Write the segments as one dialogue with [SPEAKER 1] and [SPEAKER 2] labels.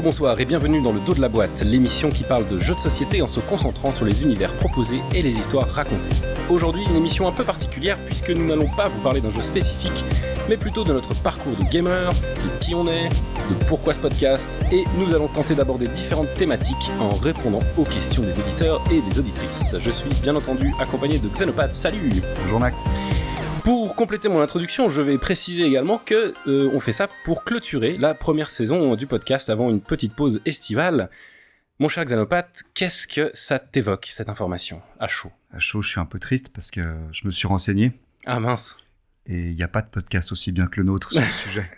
[SPEAKER 1] Rebonsoir et bienvenue dans le dos de la boîte, l'émission qui parle de jeux de société en se concentrant sur les univers proposés et les histoires racontées. Aujourd'hui, une émission un peu particulière puisque nous n'allons pas vous parler d'un jeu spécifique, mais plutôt de notre parcours de gamer, de qui on est, de pourquoi ce podcast, et nous allons tenter d'aborder différentes thématiques en répondant aux questions des auditeurs et des auditrices. Je suis bien entendu accompagné de Xenopath, salut!
[SPEAKER 2] Bonjour Max.
[SPEAKER 1] Pour compléter mon introduction, je vais préciser également que on fait ça pour clôturer la première saison du podcast avant une petite pause estivale. Mon cher Xenopath, qu'est-ce que ça t'évoque, cette information, à chaud?
[SPEAKER 2] À chaud, je suis un peu triste parce que je me suis renseigné.
[SPEAKER 1] Ah mince.
[SPEAKER 2] Et il n'y a pas de podcast aussi bien que le nôtre sur le sujet.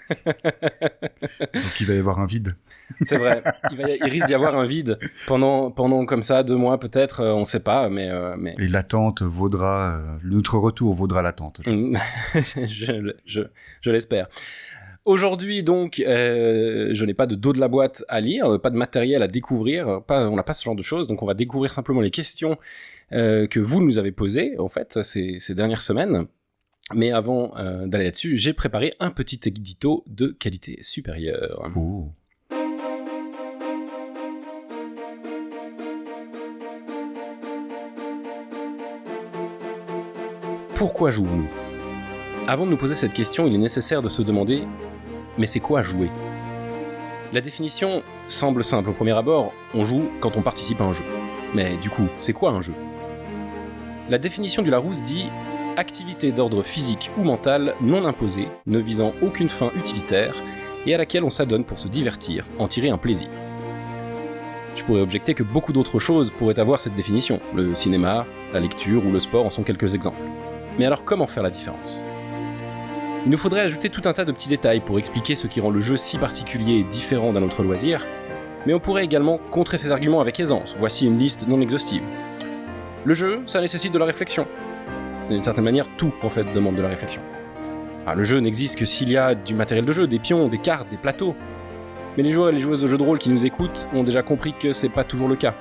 [SPEAKER 2] Donc il va y avoir un vide.
[SPEAKER 1] C'est vrai, il risque d'y avoir un vide pendant comme ça 2 mois peut-être, on ne sait pas, mais...
[SPEAKER 2] Et l'attente vaudra... notre retour vaudra l'attente.
[SPEAKER 1] je l'espère. Aujourd'hui donc, je n'ai pas de dos de la boîte à lire, pas de matériel à découvrir, on n'a pas ce genre de choses, donc on va découvrir simplement les questions que vous nous avez posées, en fait, ces dernières semaines. Mais avant d'aller là-dessus, j'ai préparé un petit édito de qualité supérieure.
[SPEAKER 2] Oh.
[SPEAKER 1] Pourquoi jouons-nous ? Avant de nous poser cette question, il est nécessaire de se demander « Mais c'est quoi jouer ?» La définition semble simple au premier abord, on joue quand on participe à un jeu. Mais du coup, c'est quoi un jeu ? La définition du Larousse dit « Activité d'ordre physique ou mental non imposée, ne visant aucune fin utilitaire, et à laquelle on s'adonne pour se divertir, en tirer un plaisir. » Je pourrais objecter que beaucoup d'autres choses pourraient avoir cette définition. Le cinéma, la lecture ou le sport en sont quelques exemples. Mais alors comment faire la différence ? Il nous faudrait ajouter tout un tas de petits détails pour expliquer ce qui rend le jeu si particulier et différent d'un autre loisir, mais on pourrait également contrer ces arguments avec aisance. Voici une liste non exhaustive. Le jeu, ça nécessite de la réflexion. D'une certaine manière, tout, en fait, demande de la réflexion. Le jeu n'existe que s'il y a du matériel de jeu, des pions, des cartes, des plateaux. Mais les joueurs et les joueuses de jeux de rôle qui nous écoutent ont déjà compris que c'est pas toujours le cas.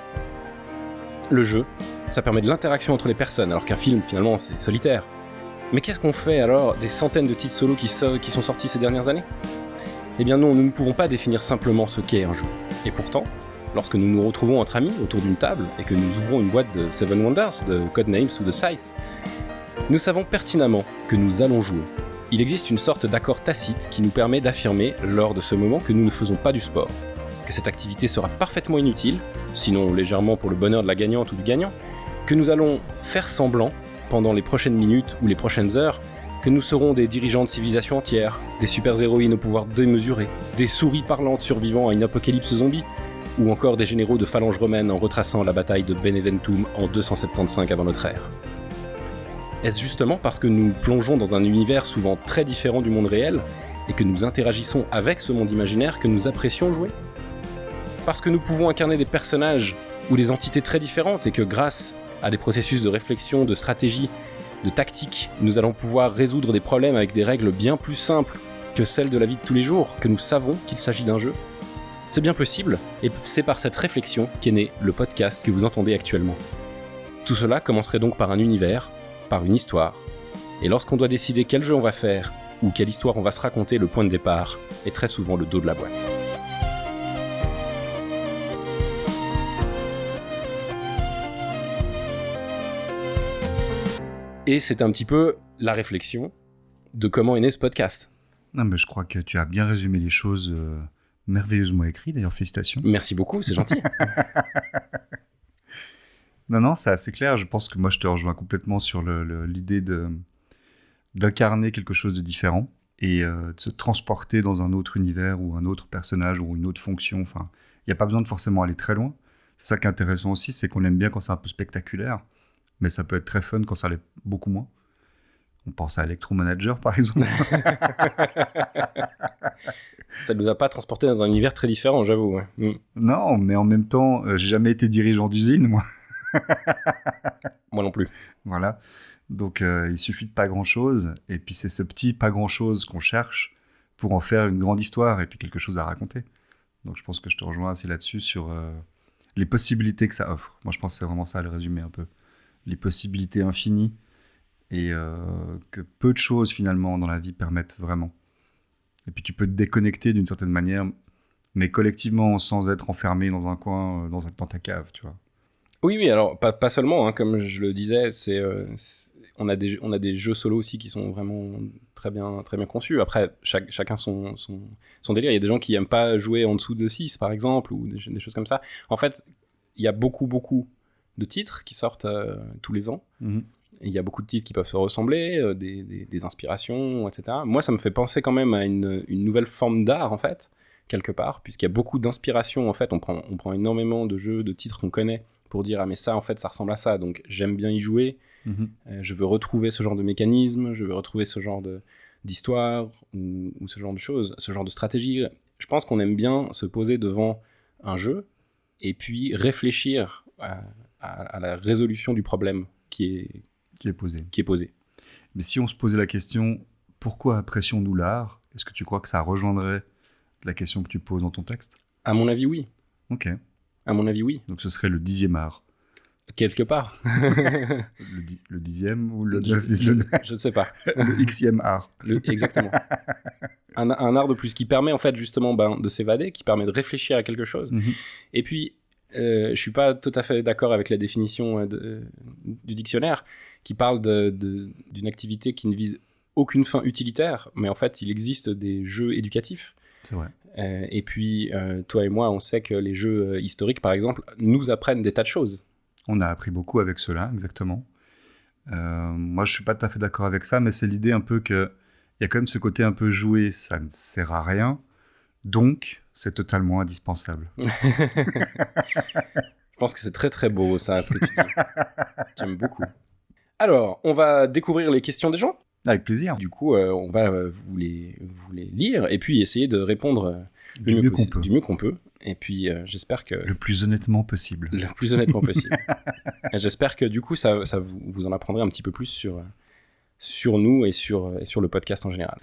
[SPEAKER 1] Le jeu, ça permet de l'interaction entre les personnes, alors qu'un film, finalement, c'est solitaire. Mais qu'est-ce qu'on fait alors des centaines de titres solos qui sont sortis ces dernières années ? Eh bien non, nous ne pouvons pas définir simplement ce qu'est un jeu. Et pourtant, lorsque nous nous retrouvons entre amis autour d'une table et que nous ouvrons une boîte de Seven Wonders, de Codenames ou de Scythe, nous savons pertinemment que nous allons jouer. Il existe une sorte d'accord tacite qui nous permet d'affirmer, lors de ce moment, que nous ne faisons pas du sport, que cette activité sera parfaitement inutile, sinon légèrement pour le bonheur de la gagnante ou du gagnant, que nous allons faire semblant, pendant les prochaines minutes ou les prochaines heures, que nous serons des dirigeants de civilisations entières, des super-héroïnes au pouvoir démesuré, des souris parlantes survivant à une apocalypse zombie, ou encore des généraux de phalange romaine en retraçant la bataille de Beneventum en 275 avant notre ère. Est-ce justement parce que nous plongeons dans un univers souvent très différent du monde réel, et que nous interagissons avec ce monde imaginaire que nous apprécions jouer ? Parce que nous pouvons incarner des personnages ou des entités très différentes et que grâce à des processus de réflexion, de stratégie, de tactique, nous allons pouvoir résoudre des problèmes avec des règles bien plus simples que celles de la vie de tous les jours, que nous savons qu'il s'agit d'un jeu ? C'est bien possible, et c'est par cette réflexion qu'est né le podcast que vous entendez actuellement. Tout cela commencerait donc par un univers, par une histoire, et lorsqu'on doit décider quel jeu on va faire, ou quelle histoire on va se raconter, le point de départ est très souvent le dos de la boîte. Et c'est un petit peu la réflexion de comment est né ce podcast.
[SPEAKER 2] Non, mais je crois que tu as bien résumé les choses, merveilleusement écrit, d'ailleurs, félicitations.
[SPEAKER 1] Merci beaucoup, c'est gentil.
[SPEAKER 2] Non, c'est assez clair. Je pense que moi, je te rejoins complètement sur l'idée d'incarner quelque chose de différent et de se transporter dans un autre univers ou un autre personnage ou une autre fonction. Enfin, il n'y a pas besoin de forcément aller très loin. C'est ça qui est intéressant aussi, c'est qu'on aime bien quand c'est un peu spectaculaire, mais ça peut être très fun quand ça l'est beaucoup moins. On pense à Electromanager, par exemple.
[SPEAKER 1] Ça ne nous a pas transporté dans un univers très différent, j'avoue. Ouais.
[SPEAKER 2] Non, mais en même temps, j'ai jamais été dirigeant d'usine, moi.
[SPEAKER 1] Moi non plus.
[SPEAKER 2] Voilà. Donc, il suffit de pas grand-chose. Et puis, c'est ce petit pas grand-chose qu'on cherche pour en faire une grande histoire et puis quelque chose à raconter. Donc, je pense que je te rejoins assez là-dessus sur les possibilités que ça offre. Moi, je pense que c'est vraiment ça le résumé un peu. Les possibilités infinies et que peu de choses, finalement, dans la vie permettent vraiment. Et puis, tu peux te déconnecter d'une certaine manière mais collectivement, sans être enfermé dans un coin, dans ta cave, tu vois.
[SPEAKER 1] Oui, alors pas seulement, hein, comme je le disais, on a des jeux solo aussi qui sont vraiment très bien conçus. Après, chacun son délire. Il y a des gens qui aiment pas jouer en dessous de 6, par exemple, ou des choses comme ça. En fait, il y a beaucoup de titres qui sortent tous les ans.
[SPEAKER 2] Mm-hmm.
[SPEAKER 1] Il y a beaucoup de titres qui peuvent se ressembler, des inspirations, etc. Moi, ça me fait penser quand même à une nouvelle forme d'art, en fait, quelque part, puisqu'il y a beaucoup d'inspiration. En fait, on prend énormément de jeux, de titres qu'on connaît pour dire « Ah, mais ça, en fait, ça ressemble à ça, donc j'aime bien y jouer. Je veux retrouver ce genre de mécanisme, je veux retrouver ce genre d'histoire, ou ce genre de choses, ce genre de stratégie. » Je pense qu'on aime bien se poser devant un jeu et puis réfléchir à la résolution du problème qui est posé.
[SPEAKER 2] Mais si on se posait la question, pourquoi apprécions-nous l'art ? Est-ce que tu crois que ça rejoindrait la question que tu poses dans ton texte ?
[SPEAKER 1] À mon avis, oui.
[SPEAKER 2] Ok.
[SPEAKER 1] À mon avis, oui.
[SPEAKER 2] Donc ce serait le 10e art.
[SPEAKER 1] Quelque part.
[SPEAKER 2] le 10e ou le 9e
[SPEAKER 1] Je ne sais pas.
[SPEAKER 2] Le Xème art.
[SPEAKER 1] Exactement. Un art de plus qui permet en fait justement de s'évader, qui permet de réfléchir à quelque chose. Et puis, je suis pas tout à fait d'accord avec la définition du dictionnaire qui parle d'une activité qui ne vise aucune fin utilitaire, mais en fait, il existe des jeux éducatifs.
[SPEAKER 2] C'est vrai.
[SPEAKER 1] Et puis, toi et moi, on sait que les jeux historiques, par exemple, nous apprennent des tas de choses.
[SPEAKER 2] On a appris beaucoup avec cela, exactement. Moi, je suis pas tout à fait d'accord avec ça, mais c'est l'idée un peu qu'il y a quand même ce côté un peu jouer, ça ne sert à rien, donc c'est totalement indispensable.
[SPEAKER 1] Je pense que c'est très très beau, ça, ce que tu dis. J'aime beaucoup. Alors, on va découvrir les questions des gens.
[SPEAKER 2] Avec plaisir.
[SPEAKER 1] Du coup, on va vous les lire et puis essayer de répondre
[SPEAKER 2] du mieux
[SPEAKER 1] qu'on peut. Et puis, j'espère que...
[SPEAKER 2] Le plus honnêtement possible.
[SPEAKER 1] Le plus honnêtement possible. Et j'espère que du coup, ça vous en apprendrez un petit peu plus sur nous et sur le podcast en général.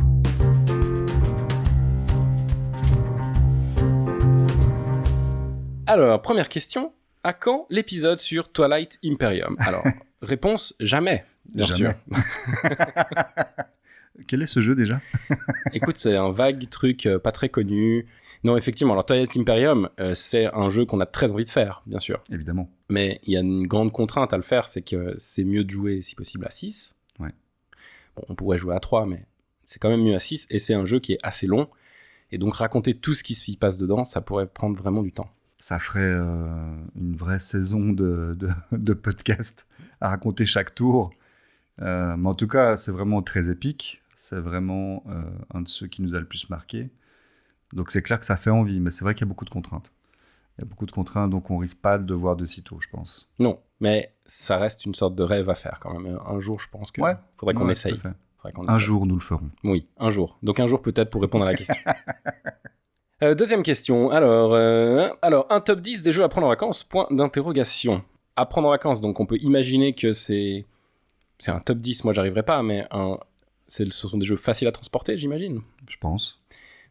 [SPEAKER 1] Alors, première question. À quand l'épisode sur Twilight Imperium ? Alors, réponse, jamais, bien sûr.
[SPEAKER 2] Quel est ce jeu déjà ?
[SPEAKER 1] Écoute, c'est un vague truc pas très connu. Non, effectivement, alors Twilight Imperium, c'est un jeu qu'on a très envie de faire, bien sûr.
[SPEAKER 2] Évidemment.
[SPEAKER 1] Mais il y a une grande contrainte à le faire, c'est que c'est mieux de jouer, si possible, à 6.
[SPEAKER 2] Ouais.
[SPEAKER 1] Bon, on pourrait jouer à 3, mais c'est quand même mieux à 6, et c'est un jeu qui est assez long. Et donc, raconter tout ce qui s'y passe dedans, ça pourrait prendre vraiment du temps.
[SPEAKER 2] Ça ferait une vraie saison de podcast à raconter chaque tour. Mais en tout cas, c'est vraiment très épique. C'est vraiment un de ceux qui nous a le plus marqué. Donc c'est clair que ça fait envie, mais c'est vrai qu'il y a beaucoup de contraintes. Il y a beaucoup de contraintes, donc on risque pas de le voir de sitôt, je pense.
[SPEAKER 1] Non, mais ça reste une sorte de rêve à faire quand même. Un jour, je pense qu'il faudrait qu'on essaye.
[SPEAKER 2] Un jour, nous le ferons.
[SPEAKER 1] Oui, un jour. Donc un jour peut-être pour répondre à la question. Deuxième question. Alors, un top 10 des jeux à prendre en vacances, point d'interrogation. À prendre en vacances, donc on peut imaginer que c'est un top 10, moi j'arriverai pas, mais ce sont des jeux faciles à transporter, j'imagine.
[SPEAKER 2] Je pense.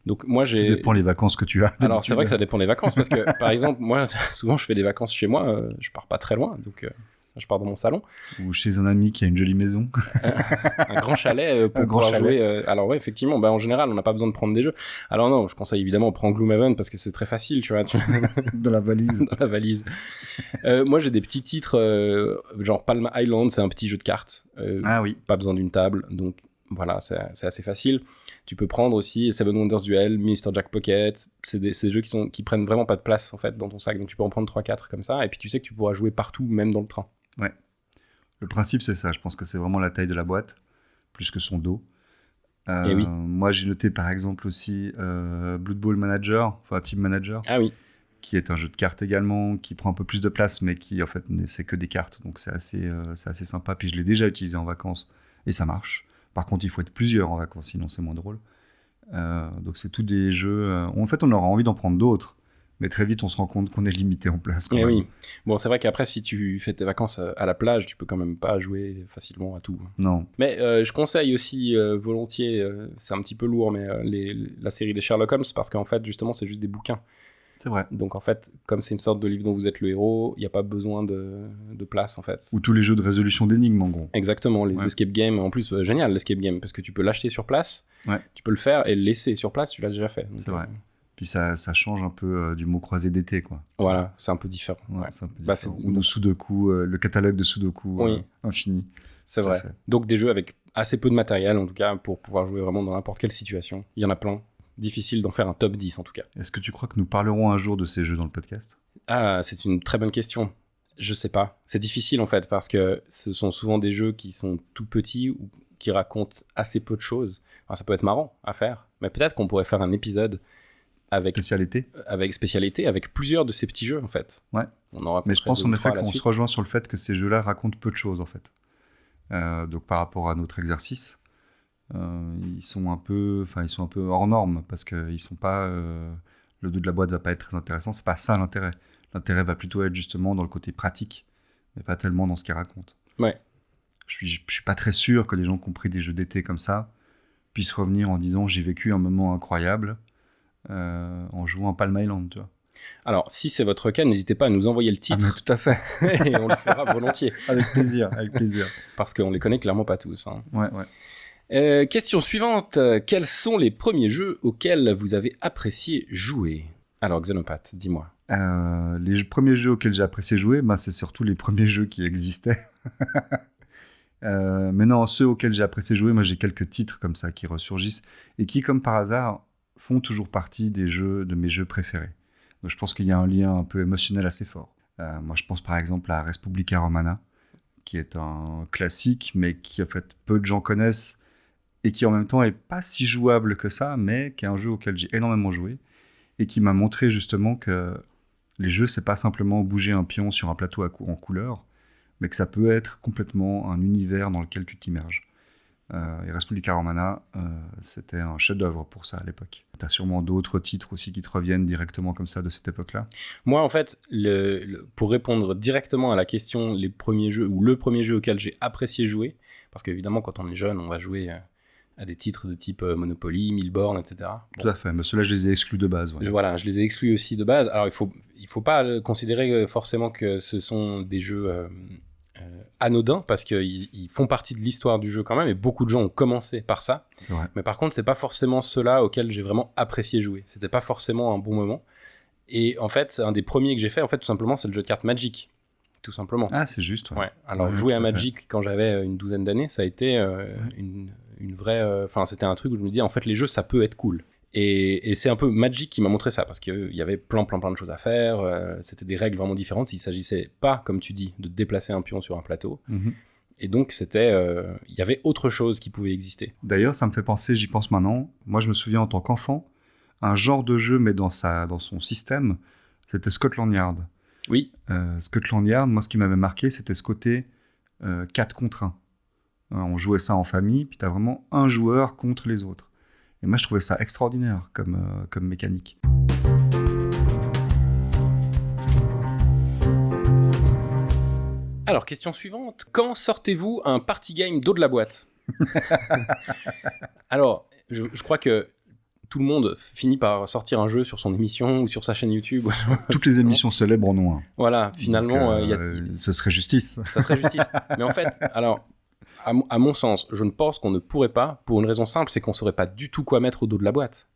[SPEAKER 1] Donc moi
[SPEAKER 2] Ça dépend les vacances que tu as.
[SPEAKER 1] Alors c'est vrai que ça dépend des vacances, parce que par exemple, moi souvent je fais des vacances chez moi, je pars pas très loin, donc je pars dans mon salon.
[SPEAKER 2] Ou chez un ami qui a une jolie maison.
[SPEAKER 1] Un grand chalet pour pouvoir jouer. Alors ouais, effectivement, en général, on n'a pas besoin de prendre des jeux. Alors non, je conseille évidemment de prendre Gloomhaven parce que c'est très facile, tu vois.
[SPEAKER 2] Dans la valise.
[SPEAKER 1] Dans la valise. Moi, j'ai des petits titres, genre Palm Island, c'est un petit jeu de cartes.
[SPEAKER 2] Ah oui.
[SPEAKER 1] Pas besoin d'une table, donc voilà, c'est assez facile. Tu peux prendre aussi Seven Wonders Duel, Mr. Jack Pocket. C'est des jeux qui prennent vraiment pas de place en fait dans ton sac, donc tu peux en prendre 3-4 comme ça, et puis tu sais que tu pourras jouer partout, même dans le train.
[SPEAKER 2] Ouais. Le principe, c'est ça. Je pense que c'est vraiment la taille de la boîte, plus que son dos.
[SPEAKER 1] Et oui.
[SPEAKER 2] Moi, j'ai noté par exemple aussi Blood Bowl Manager, enfin Team Manager.
[SPEAKER 1] Ah oui.
[SPEAKER 2] Qui est un jeu de cartes également, qui prend un peu plus de place, mais qui en fait, c'est que des cartes. Donc c'est assez sympa. Puis je l'ai déjà utilisé en vacances et ça marche. Par contre, il faut être plusieurs en vacances, sinon c'est moins drôle. Donc c'est tous des jeux... en fait, on aura envie d'en prendre d'autres. Mais très vite, on se rend compte qu'on est limité en place. Quand même.
[SPEAKER 1] Oui. Bon, c'est vrai qu'après, si tu fais tes vacances à la plage, tu peux quand même pas jouer facilement à tout.
[SPEAKER 2] Non.
[SPEAKER 1] Mais je conseille aussi volontiers, c'est un petit peu lourd, mais la série des Sherlock Holmes, parce qu'en fait, justement, c'est juste des bouquins.
[SPEAKER 2] C'est vrai.
[SPEAKER 1] Donc en fait, comme c'est une sorte de livre dont vous êtes le héros, il n'y a pas besoin de place en fait.
[SPEAKER 2] Ou tous les jeux de résolution d'énigmes en gros.
[SPEAKER 1] Exactement, les escape games. En plus, génial l'escape game, parce que tu peux l'acheter sur place,
[SPEAKER 2] ouais.
[SPEAKER 1] tu peux le faire et le laisser sur place, tu l'as déjà fait. Donc,
[SPEAKER 2] c'est vrai. Puis ça change un peu du mot croisé d'été, quoi.
[SPEAKER 1] Voilà, c'est un peu différent.
[SPEAKER 2] Ouais, c'est un peu
[SPEAKER 1] Bah,
[SPEAKER 2] différent. Ou le Sudoku, le catalogue de Sudoku
[SPEAKER 1] Oui.
[SPEAKER 2] infini.
[SPEAKER 1] C'est
[SPEAKER 2] Tout à
[SPEAKER 1] vrai.
[SPEAKER 2] fait.
[SPEAKER 1] Donc des jeux avec assez peu de matériel, en tout cas, pour pouvoir jouer vraiment dans n'importe quelle situation. Il y en a plein. Difficile d'en faire un top 10, en tout cas.
[SPEAKER 2] Est-ce que tu crois que nous parlerons un jour de ces jeux dans le podcast?
[SPEAKER 1] Ah, c'est une très bonne question. Je sais pas. C'est difficile, en fait, parce que ce sont souvent des jeux qui sont tout petits ou qui racontent assez peu de choses. Alors, ça peut être marrant à faire, mais peut-être qu'on pourrait faire un épisode avec spécialité, avec plusieurs de ces petits jeux, en fait.
[SPEAKER 2] Ouais.
[SPEAKER 1] On aura
[SPEAKER 2] Mais je pense en effet qu'on se
[SPEAKER 1] suite.
[SPEAKER 2] rejoint sur le fait que ces jeux-là racontent peu de choses, en fait. Donc par rapport à notre exercice, ils sont un peu hors norme, parce qu'ils sont pas... le dos de la boîte va pas être très intéressant, c'est pas ça l'intérêt. L'intérêt va plutôt être justement dans le côté pratique, mais pas tellement dans ce qu'ils racontent.
[SPEAKER 1] Ouais.
[SPEAKER 2] Je suis pas très sûr que les gens qui ont pris des jeux d'été comme ça puissent revenir en disant j'ai vécu un moment incroyable en jouant à Palm Island, tu vois.
[SPEAKER 1] Alors, si c'est votre cas, n'hésitez pas à nous envoyer le
[SPEAKER 2] Ah, mais
[SPEAKER 1] titre
[SPEAKER 2] tout à fait.
[SPEAKER 1] et on le fera volontiers.
[SPEAKER 2] Avec plaisir, avec plaisir.
[SPEAKER 1] Parce qu'on les connaît clairement pas tous. Hein.
[SPEAKER 2] Ouais.
[SPEAKER 1] Question suivante. Quels sont les premiers jeux auxquels vous avez apprécié jouer? Alors, Xenopath, dis-moi.
[SPEAKER 2] Les premiers jeux auxquels j'ai apprécié jouer, c'est surtout les premiers jeux qui existaient. Mais non, ceux auxquels j'ai apprécié jouer, moi j'ai quelques titres comme ça qui ressurgissent et qui, comme par hasard, font toujours partie de mes jeux préférés. Donc, je pense qu'il y a un lien un peu émotionnel assez fort. Moi je pense par exemple à Res Publica Romana, qui est un classique, mais qui en fait peu de gens connaissent et qui en même temps est pas si jouable que ça, mais qui est un jeu auquel j'ai énormément joué et qui m'a montré justement que les jeux, c'est pas simplement bouger un pion sur un plateau en couleur, mais que ça peut être complètement un univers dans lequel tu t'immerges. Et Res Publica Romana, c'était un chef-d'œuvre pour ça à l'époque. Tu as sûrement d'autres titres aussi qui te reviennent directement comme ça de cette époque-là.
[SPEAKER 1] Moi, en fait, pour répondre directement à la question, les premiers jeux ou le premier jeu auquel j'ai apprécié jouer, parce qu'évidemment, quand on est jeune, on va jouer à des titres de type Monopoly, Milborn, etc. Bon.
[SPEAKER 2] Tout à fait, mais ceux-là, je les ai exclus de base. Ouais.
[SPEAKER 1] Voilà, je les ai exclus aussi de base. Alors, il faut pas considérer forcément que ce sont des jeux anodins, parce qu'ils font partie de l'histoire du jeu quand même, et beaucoup de gens ont commencé par ça.
[SPEAKER 2] C'est vrai.
[SPEAKER 1] Mais par contre, c'est pas forcément ceux-là auxquels j'ai vraiment apprécié jouer. C'était pas forcément un bon moment. Et en fait, un des premiers que j'ai fait, en fait, tout simplement, c'est le jeu de cartes Magic. Tout simplement.
[SPEAKER 2] Ah, c'est juste.
[SPEAKER 1] Ouais. Alors, jouer à Magic quand j'avais une douzaine d'années, ça a été une vraie... Enfin, c'était un truc où je me disais, en fait, les jeux, ça peut être cool. Et c'est un peu Magic qui m'a montré ça, parce qu'il y avait plein de choses à faire, c'était des règles vraiment différentes, il s'agissait pas, comme tu dis, de déplacer un pion sur un plateau, et donc il y avait autre chose qui pouvait exister.
[SPEAKER 2] D'ailleurs, ça me fait penser, j'y pense maintenant, moi je me souviens en tant qu'enfant, un genre de jeu, mais dans son système, c'était Scotland Yard.
[SPEAKER 1] Oui.
[SPEAKER 2] Scotland Yard, moi ce qui m'avait marqué, c'était ce côté 4 contre 1. On jouait ça en famille, puis t'as vraiment un joueur contre les autres. Et moi, je trouvais ça extraordinaire comme mécanique.
[SPEAKER 1] Alors, question suivante. Quand sortez-vous un party game d'eau de la boîte? Alors, je crois que tout le monde finit par sortir un jeu sur son émission ou sur sa chaîne YouTube.
[SPEAKER 2] Toutes les émissions célèbres en ont un.
[SPEAKER 1] Voilà, finalement...
[SPEAKER 2] ce serait justice.
[SPEAKER 1] Ça serait justice. Mais en fait, alors... À mon sens, je ne pense qu'on ne pourrait pas, pour une raison simple, c'est qu'on ne saurait pas du tout quoi mettre au dos de la boîte.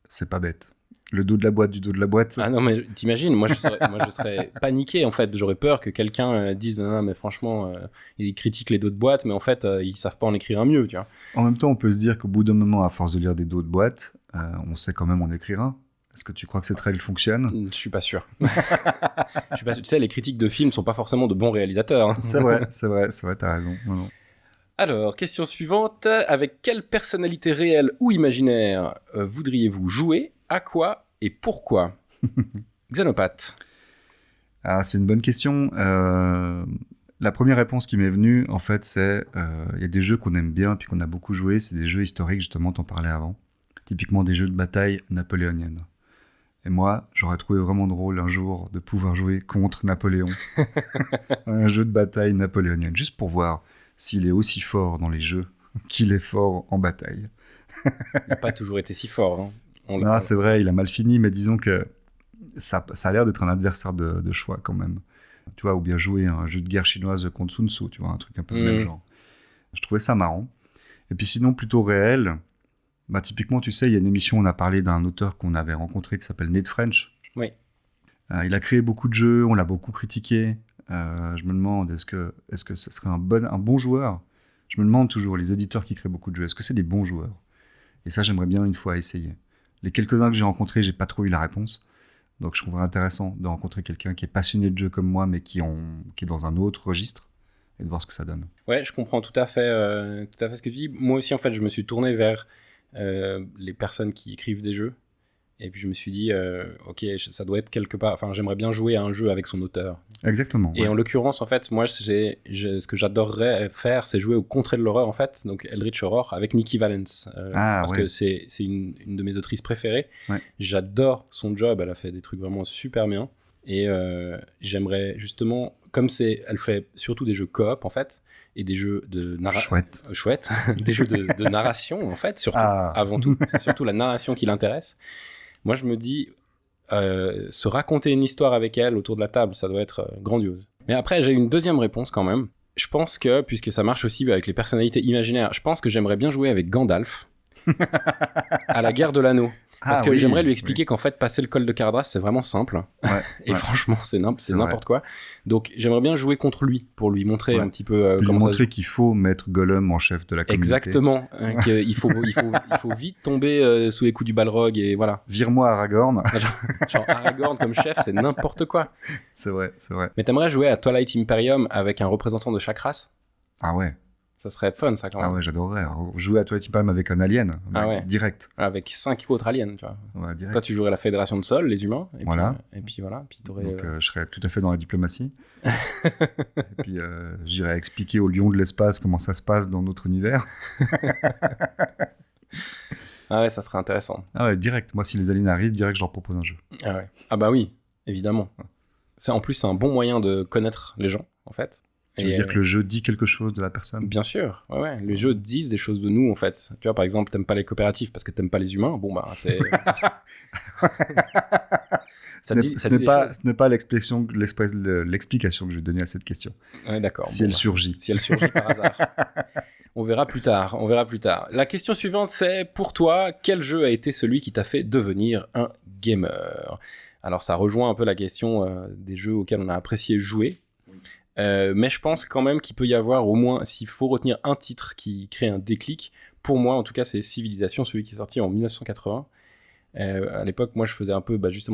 [SPEAKER 2] C'est pas bête. Le dos de la boîte du dos de la boîte.
[SPEAKER 1] Ah non, mais t'imagines, moi je serais paniqué en fait. J'aurais peur que quelqu'un dise non, mais franchement, ils critiquent les dos de boîte, mais en fait, ils savent pas en écrire un mieux, tu vois.
[SPEAKER 2] En même temps, on peut se dire qu'au bout d'un moment, à force de lire des dos de boîte, on sait quand même en écrire un. Est-ce que tu crois que cette règle fonctionne?
[SPEAKER 1] Je suis pas sûr. Je suis pas sûr. Tu sais, les critiques de films sont pas forcément de bons réalisateurs. Hein.
[SPEAKER 2] C'est vrai, t'as raison. Non.
[SPEAKER 1] Alors, question suivante. Avec quelle personnalité réelle ou imaginaire voudriez-vous jouer? À quoi et pourquoi? Xenopath.
[SPEAKER 2] Ah, c'est une bonne question. La première réponse qui m'est venue, en fait, c'est il y a des jeux qu'on aime bien puis qu'on a beaucoup joué. C'est des jeux historiques, justement, t'en parlais avant. Typiquement des jeux de bataille napoléoniennes. Et moi, j'aurais trouvé vraiment drôle un jour de pouvoir jouer contre Napoléon. Un jeu de bataille napoléonienne, juste pour voir s'il est aussi fort dans les jeux qu'il est fort en bataille.
[SPEAKER 1] Il n'a pas toujours été si fort. Hein.
[SPEAKER 2] Non, c'est vrai, il a mal fini, mais disons que ça a l'air d'être un adversaire de choix quand même. Tu vois, ou bien jouer un jeu de guerre chinoise contre Sun Tzu, tu vois, un truc un peu du même genre. Je trouvais ça marrant. Et puis sinon, plutôt réel, Bah, typiquement, tu sais, il y a une émission, on a parlé d'un auteur qu'on avait rencontré qui s'appelle Nate French.
[SPEAKER 1] Oui.
[SPEAKER 2] Il a créé beaucoup de jeux, on l'a beaucoup critiqué. Je me demande, est-ce que ce serait un bon joueur? Je me demande toujours, les éditeurs qui créent beaucoup de jeux, est-ce que c'est des bons joueurs? Et ça, j'aimerais bien une fois essayer. Les quelques-uns que j'ai rencontrés, j'ai pas trop eu la réponse. Donc, je trouverais intéressant de rencontrer quelqu'un qui est passionné de jeux comme moi, mais qui est dans un autre registre, et de voir ce que ça donne.
[SPEAKER 1] Ouais, je comprends tout à fait ce que tu dis. Moi aussi, en fait, je me suis tourné vers les personnes qui écrivent des jeux. Et puis je me suis dit, ok, ça doit être quelque part. Enfin, j'aimerais bien jouer à un jeu avec son auteur.
[SPEAKER 2] Exactement.
[SPEAKER 1] Et
[SPEAKER 2] ouais.
[SPEAKER 1] En l'occurrence, en fait, moi, ce que j'adorerais faire, c'est jouer au Contrée de l'horreur, en fait, donc Eldritch Horror, avec Nikki Valence. Parce que c'est une de mes autrices préférées.
[SPEAKER 2] Ouais.
[SPEAKER 1] J'adore son job, elle a fait des trucs vraiment super bien. Et j'aimerais justement, comme elle fait surtout des jeux coop, en fait, et des jeux de chouette, des jeux de narration, en fait, surtout, avant tout. C'est surtout la narration qui l'intéresse. Moi, je me dis, se raconter une histoire avec elle autour de la table, ça doit être grandiose. Mais après, j'ai une deuxième réponse quand même. Je pense que, puisque ça marche aussi avec les personnalités imaginaires, je pense que j'aimerais bien jouer avec Gandalf à la guerre de l'anneau. Parce que j'aimerais lui expliquer qu'en fait, passer le col de Cardras, c'est vraiment simple. Et franchement, c'est n'importe quoi. Donc, j'aimerais bien jouer contre lui pour lui montrer un petit peu
[SPEAKER 2] comment ça montrer qu'il faut mettre Gollum en chef de la communauté.
[SPEAKER 1] Exactement. Qu'il faut vite tomber sous les coups du Balrog et voilà.
[SPEAKER 2] Vire-moi Aragorn.
[SPEAKER 1] Genre Aragorn comme chef, c'est n'importe quoi.
[SPEAKER 2] C'est vrai.
[SPEAKER 1] Mais t'aimerais jouer à Twilight Imperium avec un représentant de chaque race ?
[SPEAKER 2] Ah ouais.
[SPEAKER 1] Ça serait fun, ça, quand même.
[SPEAKER 2] Ah ouais, j'adorerais. Jouer à Twilight Imperium avec un alien. Direct.
[SPEAKER 1] Avec 5 autres aliens, tu vois.
[SPEAKER 2] Ouais, direct.
[SPEAKER 1] Toi, tu jouerais la Fédération de Sol, les humains. Et
[SPEAKER 2] voilà.
[SPEAKER 1] Puis voilà. Puis t'aurais,
[SPEAKER 2] donc, je serais tout à fait dans la diplomatie. Et puis, j'irais expliquer aux lions de l'espace comment ça se passe dans notre univers.
[SPEAKER 1] Ah ouais, ça serait intéressant.
[SPEAKER 2] Ah ouais, direct. Moi, si les aliens arrivent, direct, je leur propose un jeu.
[SPEAKER 1] Ah ouais. Ah bah oui, évidemment. Ouais. En plus, c'est un bon moyen de connaître les gens, en fait.
[SPEAKER 2] Tu veux dire que le jeu dit quelque chose de la personne ?
[SPEAKER 1] Bien sûr, ouais. Les jeux disent des choses de nous, en fait. Tu vois, par exemple, t'aimes pas les coopératifs parce que t'aimes pas les humains. Bon, bah, c'est...
[SPEAKER 2] Ce n'est pas l'explication que je vais donner à cette question.
[SPEAKER 1] Ouais, d'accord.
[SPEAKER 2] Si elle surgit.
[SPEAKER 1] Si elle surgit par hasard. On verra plus tard. La question suivante, c'est, pour toi, quel jeu a été celui qui t'a fait devenir un gamer ? Alors, ça rejoint un peu la question des jeux auxquels on a apprécié jouer. Mais je pense quand même qu'il peut y avoir au moins, s'il faut retenir un titre qui crée un déclic, pour moi en tout cas c'est Civilization, celui qui est sorti en 1980. À l'époque moi je faisais un peu magique,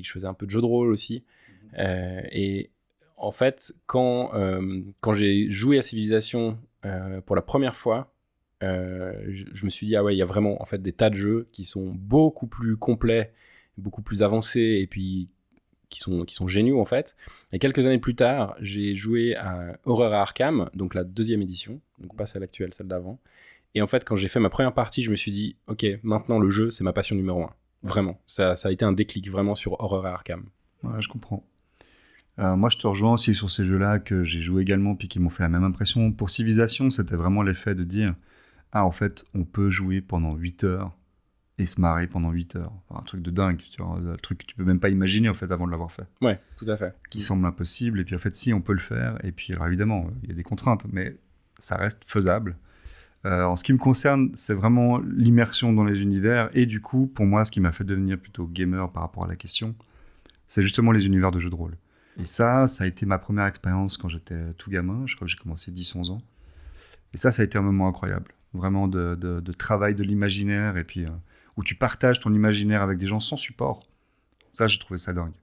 [SPEAKER 1] je faisais un peu de jeu de rôle aussi. Et en fait quand j'ai joué à Civilization pour la première fois, je me suis dit ah ouais, il y a vraiment en fait des tas de jeux qui sont beaucoup plus complets, beaucoup plus avancés et puis qui sont géniaux en fait. Et quelques années plus tard, j'ai joué à Horror à Arkham, donc la 2e édition, donc pas celle actuelle, celle d'avant. Et en fait, quand j'ai fait ma première partie, je me suis dit, ok, maintenant le jeu, c'est ma passion numéro 1. Vraiment, ça a été un déclic vraiment sur Horror à Arkham.
[SPEAKER 2] Ouais, je comprends. Moi, je te rejoins aussi sur ces jeux-là que j'ai joué également, puis qui m'ont fait la même impression. Pour Civilization, c'était vraiment l'effet de dire, en fait, on peut jouer pendant 8 heures et se marrer pendant 8 heures. Enfin, un truc de dingue, tu vois, un truc que tu peux même pas imaginer en fait avant de l'avoir fait.
[SPEAKER 1] Ouais, tout à fait.
[SPEAKER 2] Qui semble impossible, et puis en fait si, on peut le faire, et puis alors évidemment, il y a des contraintes, mais ça reste faisable. En ce qui me concerne, c'est vraiment l'immersion dans les univers, et du coup, pour moi, ce qui m'a fait devenir plutôt gamer par rapport à la question, c'est justement les univers de jeux de rôle. Et ça a été ma première expérience quand j'étais tout gamin, je crois que j'ai commencé 10-11 ans. Et ça a été un moment incroyable, vraiment de travail de l'imaginaire, et puis... où tu partages ton imaginaire avec des gens sans support. Ça, j'ai trouvé ça dingue.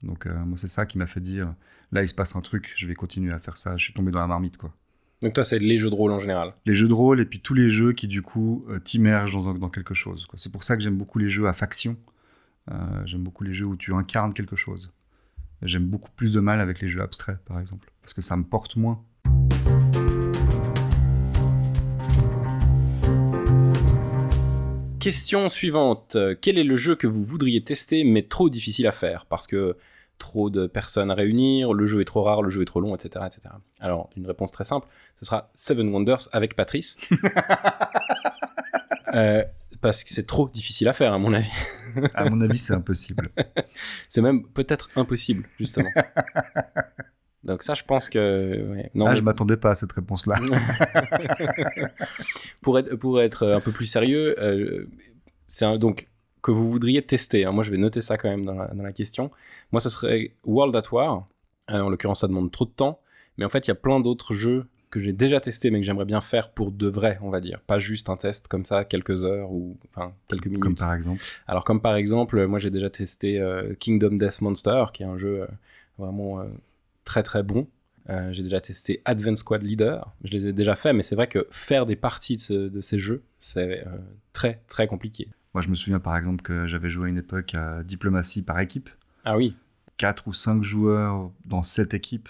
[SPEAKER 2] Donc, moi, c'est ça qui m'a fait dire, là, il se passe un truc, je vais continuer à faire ça. Je suis tombé dans la marmite, quoi.
[SPEAKER 1] Donc toi, c'est les jeux de rôle en général ?
[SPEAKER 2] Les jeux de rôle, et puis tous les jeux qui, du coup, t'immergent dans quelque chose, quoi. C'est pour ça que j'aime beaucoup les jeux à faction. J'aime beaucoup les jeux où tu incarnes quelque chose. J'aime beaucoup plus de mal avec les jeux abstraits, par exemple, parce que ça me porte moins.
[SPEAKER 1] Question suivante. Quel est le jeu que vous voudriez tester mais trop difficile à faire ? Parce que trop de personnes à réunir, le jeu est trop rare, le jeu est trop long, etc. etc. Alors, une réponse très simple, ce sera Seven Wonders avec Patrice. Parce que c'est trop difficile à faire, à mon avis.
[SPEAKER 2] À mon avis, c'est impossible.
[SPEAKER 1] C'est même peut-être impossible, justement. Donc ça, je pense que... ouais. Non, mais
[SPEAKER 2] je m'attendais pas à cette réponse-là.
[SPEAKER 1] pour être un peu plus sérieux, donc que vous voudriez tester. Hein. Moi, je vais noter ça quand même dans la question. Moi, ce serait World at War. En l'occurrence, ça demande trop de temps. Mais en fait, il y a plein d'autres jeux que j'ai déjà testés, mais que j'aimerais bien faire pour de vrai, on va dire. Pas juste un test comme ça, quelques heures ou quelques minutes.
[SPEAKER 2] Comme par exemple.
[SPEAKER 1] Alors, comme par exemple, moi, j'ai déjà testé Kingdom Death Monster, qui est un jeu vraiment très très bon. J'ai déjà testé Advanced Squad Leader. Je les ai déjà fait, mais c'est vrai que faire des parties de ces jeux, c'est très très compliqué.
[SPEAKER 2] Moi, je me souviens par exemple que j'avais joué à une époque à Diplomatie par équipe.
[SPEAKER 1] Ah oui.
[SPEAKER 2] 4 ou 5 joueurs dans 7 équipes.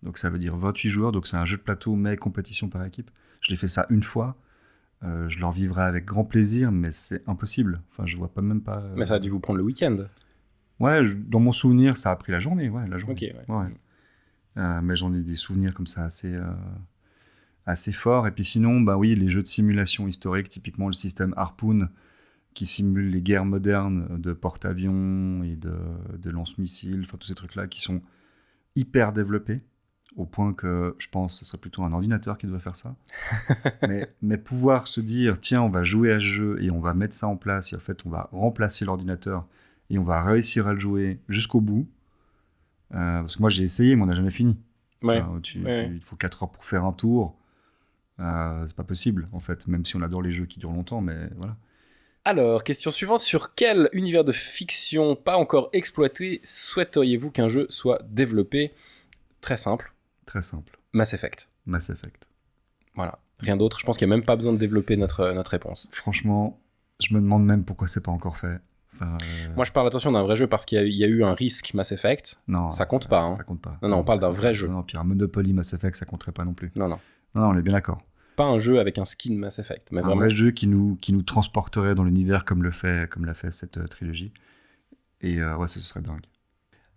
[SPEAKER 2] Donc ça veut dire 28 joueurs. Donc c'est un jeu de plateau, mais compétition par équipe. Je l'ai fait ça une fois. Je le revivrai avec grand plaisir, mais c'est impossible. Enfin, je vois même pas...
[SPEAKER 1] Mais ça a dû vous prendre le week-end.
[SPEAKER 2] Ouais, dans mon souvenir, ça a pris la journée. Ouais, la journée.
[SPEAKER 1] Ok, ouais.
[SPEAKER 2] Mais j'en ai des souvenirs comme ça assez forts. Et puis sinon, bah oui, les jeux de simulation historique, typiquement le système Harpoon, qui simule les guerres modernes de porte-avions et de lance-missiles, enfin tous ces trucs-là qui sont hyper développés, au point que je pense que ce serait plutôt un ordinateur qui devrait faire ça. mais pouvoir se dire, tiens, on va jouer à ce jeu et on va mettre ça en place, et en fait, on va remplacer l'ordinateur et on va réussir à le jouer jusqu'au bout. Parce que moi, j'ai essayé, mais on n'a jamais fini.
[SPEAKER 1] Ouais.
[SPEAKER 2] Il faut 4 heures pour faire un tour. C'est pas possible, en fait, même si on adore les jeux qui durent longtemps, mais voilà.
[SPEAKER 1] Alors, question suivante, sur quel univers de fiction pas encore exploité souhaiteriez-vous qu'un jeu soit développé ? Très simple.
[SPEAKER 2] Très simple.
[SPEAKER 1] Mass Effect.
[SPEAKER 2] Mass Effect.
[SPEAKER 1] Voilà. Rien d'autre. Je pense qu'il n'y a même pas besoin de développer notre réponse.
[SPEAKER 2] Franchement, je me demande même pourquoi c'est pas encore fait.
[SPEAKER 1] Moi, je parle, attention, d'un vrai jeu parce qu'il y a eu un risque Mass Effect.
[SPEAKER 2] Non,
[SPEAKER 1] ça compte pas. Hein.
[SPEAKER 2] Ça compte pas.
[SPEAKER 1] Non, on parle d'un vrai jeu.
[SPEAKER 2] Non, puis un Monopoly Mass Effect, ça compterait pas non plus.
[SPEAKER 1] Non,
[SPEAKER 2] on est bien d'accord.
[SPEAKER 1] Pas un jeu avec un skin Mass Effect, mais
[SPEAKER 2] un
[SPEAKER 1] vraiment...
[SPEAKER 2] vrai jeu qui nous transporterait dans l'univers comme l'a fait cette trilogie. Et ouais, ce serait dingue.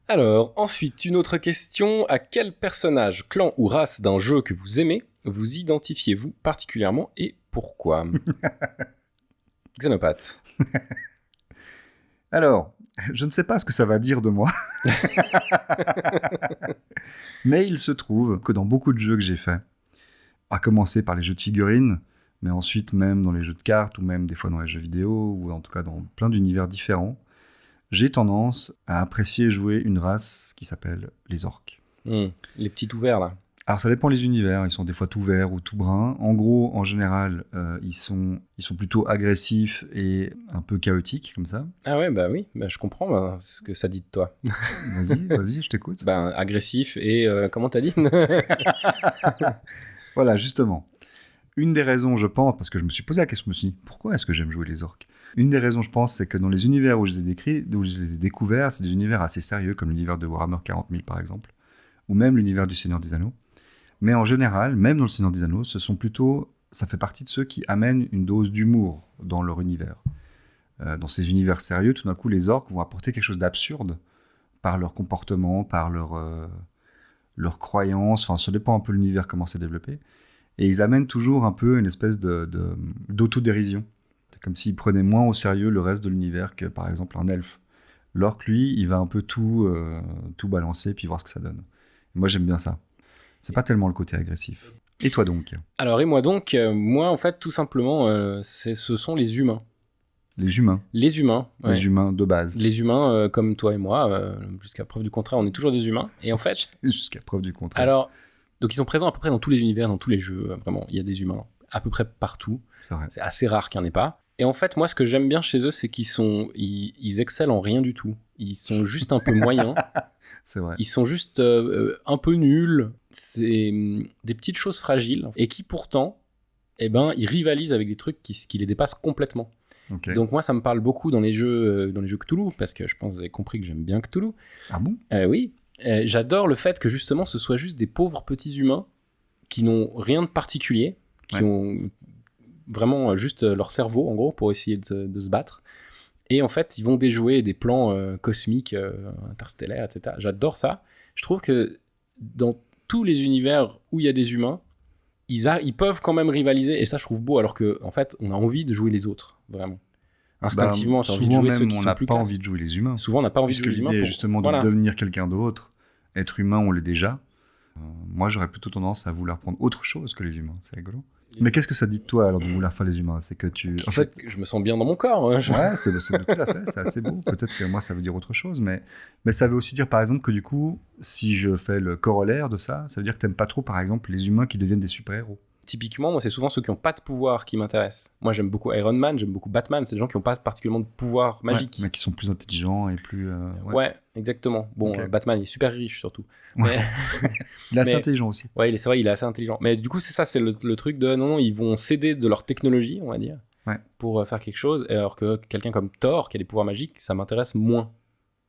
[SPEAKER 1] Alors, ensuite, une autre question. À quel personnage, clan ou race d'un jeu que vous aimez vous identifiez-vous particulièrement et pourquoi ? Xenopath.
[SPEAKER 2] Alors, je ne sais pas ce que ça va dire de moi. Mais il se trouve que dans beaucoup de jeux que j'ai faits, à commencer par les jeux de figurines, mais ensuite même dans les jeux de cartes, ou même des fois dans les jeux vidéo, ou en tout cas dans plein d'univers différents, j'ai tendance à apprécier jouer une race qui s'appelle les orques.
[SPEAKER 1] Les petits tout verts, là.
[SPEAKER 2] Alors ça dépend des univers, ils sont des fois tout verts ou tout bruns. En gros, en général, ils sont plutôt agressifs et un peu chaotiques, comme ça.
[SPEAKER 1] Ah ouais, bah oui, je comprends ce que ça dit de toi.
[SPEAKER 2] Vas-y, je t'écoute.
[SPEAKER 1] Agressif et... comment t'as dit ?
[SPEAKER 2] Voilà, justement. Une des raisons, je pense, parce que je me suis posé la question, je me suis dit, pourquoi est-ce que j'aime jouer les orques ? Une des raisons, je pense, c'est que dans les univers où je les ai découverts, c'est des univers assez sérieux, comme l'univers de Warhammer 40 000, par exemple, ou même l'univers du Seigneur des Anneaux. Mais en général, même dans le Seigneur des Anneaux, ça fait partie de ceux qui amènent une dose d'humour dans leur univers. Dans ces univers sérieux, tout d'un coup, les orques vont apporter quelque chose d'absurde par leur comportement, par leur croyance, enfin, ça dépend un peu de l'univers, comment c'est développé. Et ils amènent toujours un peu une espèce d'autodérision. C'est comme s'ils prenaient moins au sérieux le reste de l'univers que, par exemple, un elfe. L'orque, lui, il va un peu tout balancer, puis voir ce que ça donne. Et moi, j'aime bien ça. C'est pas tellement le côté agressif. Et toi donc ?
[SPEAKER 1] Alors, et moi donc, moi, en fait, tout simplement, ce sont les humains.
[SPEAKER 2] Les humains.
[SPEAKER 1] Les humains. Ouais.
[SPEAKER 2] Les humains de base.
[SPEAKER 1] Les humains, comme toi et moi, jusqu'à preuve du contraire, on est toujours des humains. Et en fait...
[SPEAKER 2] Jusqu'à preuve du contraire.
[SPEAKER 1] Alors, donc ils sont présents à peu près dans tous les univers, dans tous les jeux, vraiment. Il y a des humains à peu près partout.
[SPEAKER 2] C'est vrai.
[SPEAKER 1] C'est assez rare qu'il n'y en ait pas. Et en fait, moi, ce que j'aime bien chez eux, c'est ils excellent en rien du tout. Ils sont juste un peu moyens.
[SPEAKER 2] C'est vrai.
[SPEAKER 1] Ils sont juste un peu nuls. C'est des petites choses fragiles. Et qui, pourtant, ils rivalisent avec des trucs qui les dépassent complètement.
[SPEAKER 2] Okay.
[SPEAKER 1] Donc moi, ça me parle beaucoup dans les jeux Cthulhu, parce que je pense que vous avez compris que j'aime bien Cthulhu.
[SPEAKER 2] Ah bon ?
[SPEAKER 1] Oui. J'adore le fait que, justement, ce soit juste des pauvres petits humains qui n'ont rien de particulier, qui ont vraiment juste leur cerveau, en gros, pour essayer de se battre. Et en fait, ils vont déjouer des plans cosmiques, interstellaires, etc. J'adore ça. Je trouve que dans tous les univers où il y a des humains, ils peuvent quand même rivaliser, et ça, je trouve beau, alors qu'en fait, on a envie de jouer les autres, vraiment. Instinctivement, tu as envie de jouer ceux qui sont plus classes.
[SPEAKER 2] Souvent, on n'a pas envie de jouer les humains.
[SPEAKER 1] Souvent, on n'a pas envie de jouer les humains.
[SPEAKER 2] L'idée est justement de devenir quelqu'un d'autre. Être humain, on l'est déjà. Moi, j'aurais plutôt tendance à vouloir prendre autre chose que les humains. C'est rigolo. Mais qu'est-ce que ça dit de toi, alors, de vouloir faire les humains? C'est que en fait,
[SPEAKER 1] je me sens bien dans mon corps. Hein,
[SPEAKER 2] Ouais, c'est tout à fait, c'est assez beau. Peut-être que moi, ça veut dire autre chose, mais ça veut aussi dire, par exemple, que du coup, si je fais le corollaire de ça, ça veut dire que t'aimes pas trop, par exemple, les humains qui deviennent des super-héros.
[SPEAKER 1] Typiquement, moi, c'est souvent ceux qui n'ont pas de pouvoir qui m'intéressent. Moi, j'aime beaucoup Iron Man, j'aime beaucoup Batman. C'est des gens qui n'ont pas particulièrement de pouvoir magique.
[SPEAKER 2] Ouais, mais qui sont plus intelligents et plus...
[SPEAKER 1] Ouais, exactement. Bon,
[SPEAKER 2] Ok.
[SPEAKER 1] Batman, il est super riche, surtout.
[SPEAKER 2] Ouais.
[SPEAKER 1] Mais...
[SPEAKER 2] Il est assez
[SPEAKER 1] mais-
[SPEAKER 2] intelligent aussi.
[SPEAKER 1] Ouais, c'est vrai, il est assez intelligent. Mais du coup, c'est ça, c'est le truc de non, ils vont céder de leur technologie, on va dire,
[SPEAKER 2] Ouais.
[SPEAKER 1] pour faire quelque chose, alors que quelqu'un comme Thor, qui a des pouvoirs magiques, ça m'intéresse moins.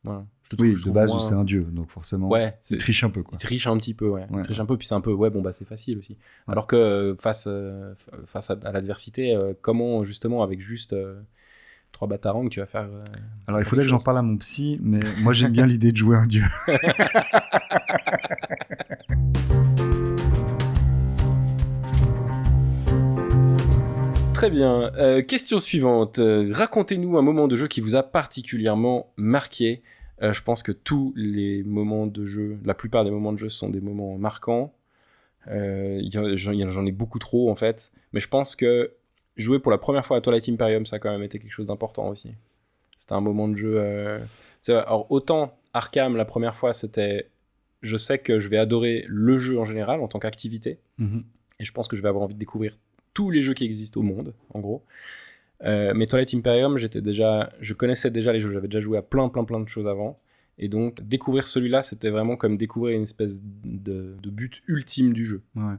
[SPEAKER 1] Voilà. Je
[SPEAKER 2] Oui,
[SPEAKER 1] trouve
[SPEAKER 2] de base,
[SPEAKER 1] moins-
[SPEAKER 2] c'est un dieu, donc forcément,
[SPEAKER 1] Ouais,
[SPEAKER 2] il triche un peu, quoi.
[SPEAKER 1] il triche un petit peu, ouais.
[SPEAKER 2] Ouais.
[SPEAKER 1] Il triche un peu, puis c'est un peu, bon, bah c'est facile aussi.
[SPEAKER 2] Ouais.
[SPEAKER 1] Alors que face à l'adversité, comment justement, avec juste 3 batarangs, tu vas faire.
[SPEAKER 2] Alors, il
[SPEAKER 1] faire
[SPEAKER 2] faudrait que
[SPEAKER 1] quelque
[SPEAKER 2] j'en
[SPEAKER 1] chose.
[SPEAKER 2] parle à mon psy, mais moi, j'aime bien l'idée de jouer un dieu.
[SPEAKER 1] Très bien. Question suivante. Racontez-nous un moment de jeu qui vous a particulièrement marqué. Je pense que tous les moments de jeu, la plupart des moments de jeu sont des moments marquants. J'en ai beaucoup trop en fait. Mais je pense que jouer pour la première fois à Twilight Imperium, ça a quand même été quelque chose d'important aussi. C'était un moment de jeu... Alors autant Arkham, la première fois, c'était... Je sais que je vais adorer le jeu en général en tant qu'activité.
[SPEAKER 2] Mhm.
[SPEAKER 1] Et je pense que je vais avoir envie de découvrir tous les jeux qui existent au monde, en gros. Mais Twilight Imperium, je connaissais déjà les jeux, j'avais déjà joué à plein de choses avant. Et donc, découvrir celui-là, c'était vraiment comme découvrir une espèce de but ultime du jeu.
[SPEAKER 2] Ouais.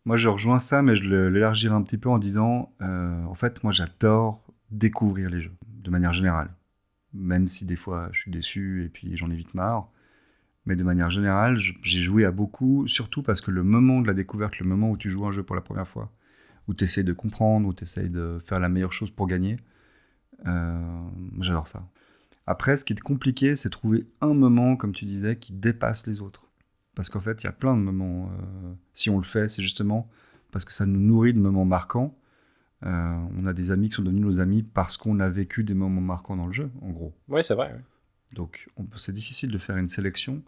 [SPEAKER 2] Moi, je rejoins ça, mais je l'élargirai un petit peu en disant, en fait, moi, j'adore découvrir les jeux, de manière générale. Même si des fois, je suis déçu et puis j'en ai vite marre. Mais de manière générale, j'ai joué à beaucoup, surtout parce que le moment de la découverte, le moment où tu joues un jeu pour la première fois, où tu essayes de comprendre, où tu essayes de faire la meilleure chose pour gagner, j'adore ça. Après, ce qui est compliqué, c'est trouver un moment, comme tu disais, qui dépasse les autres. Parce qu'en fait, il y a plein de moments. Si on le fait, c'est justement parce que ça nous nourrit de moments marquants. On a des amis qui sont devenus nos amis parce qu'on a vécu des moments marquants dans le jeu, en gros.
[SPEAKER 1] Ouais, c'est vrai. Ouais.
[SPEAKER 2] Donc, c'est difficile de faire une sélection.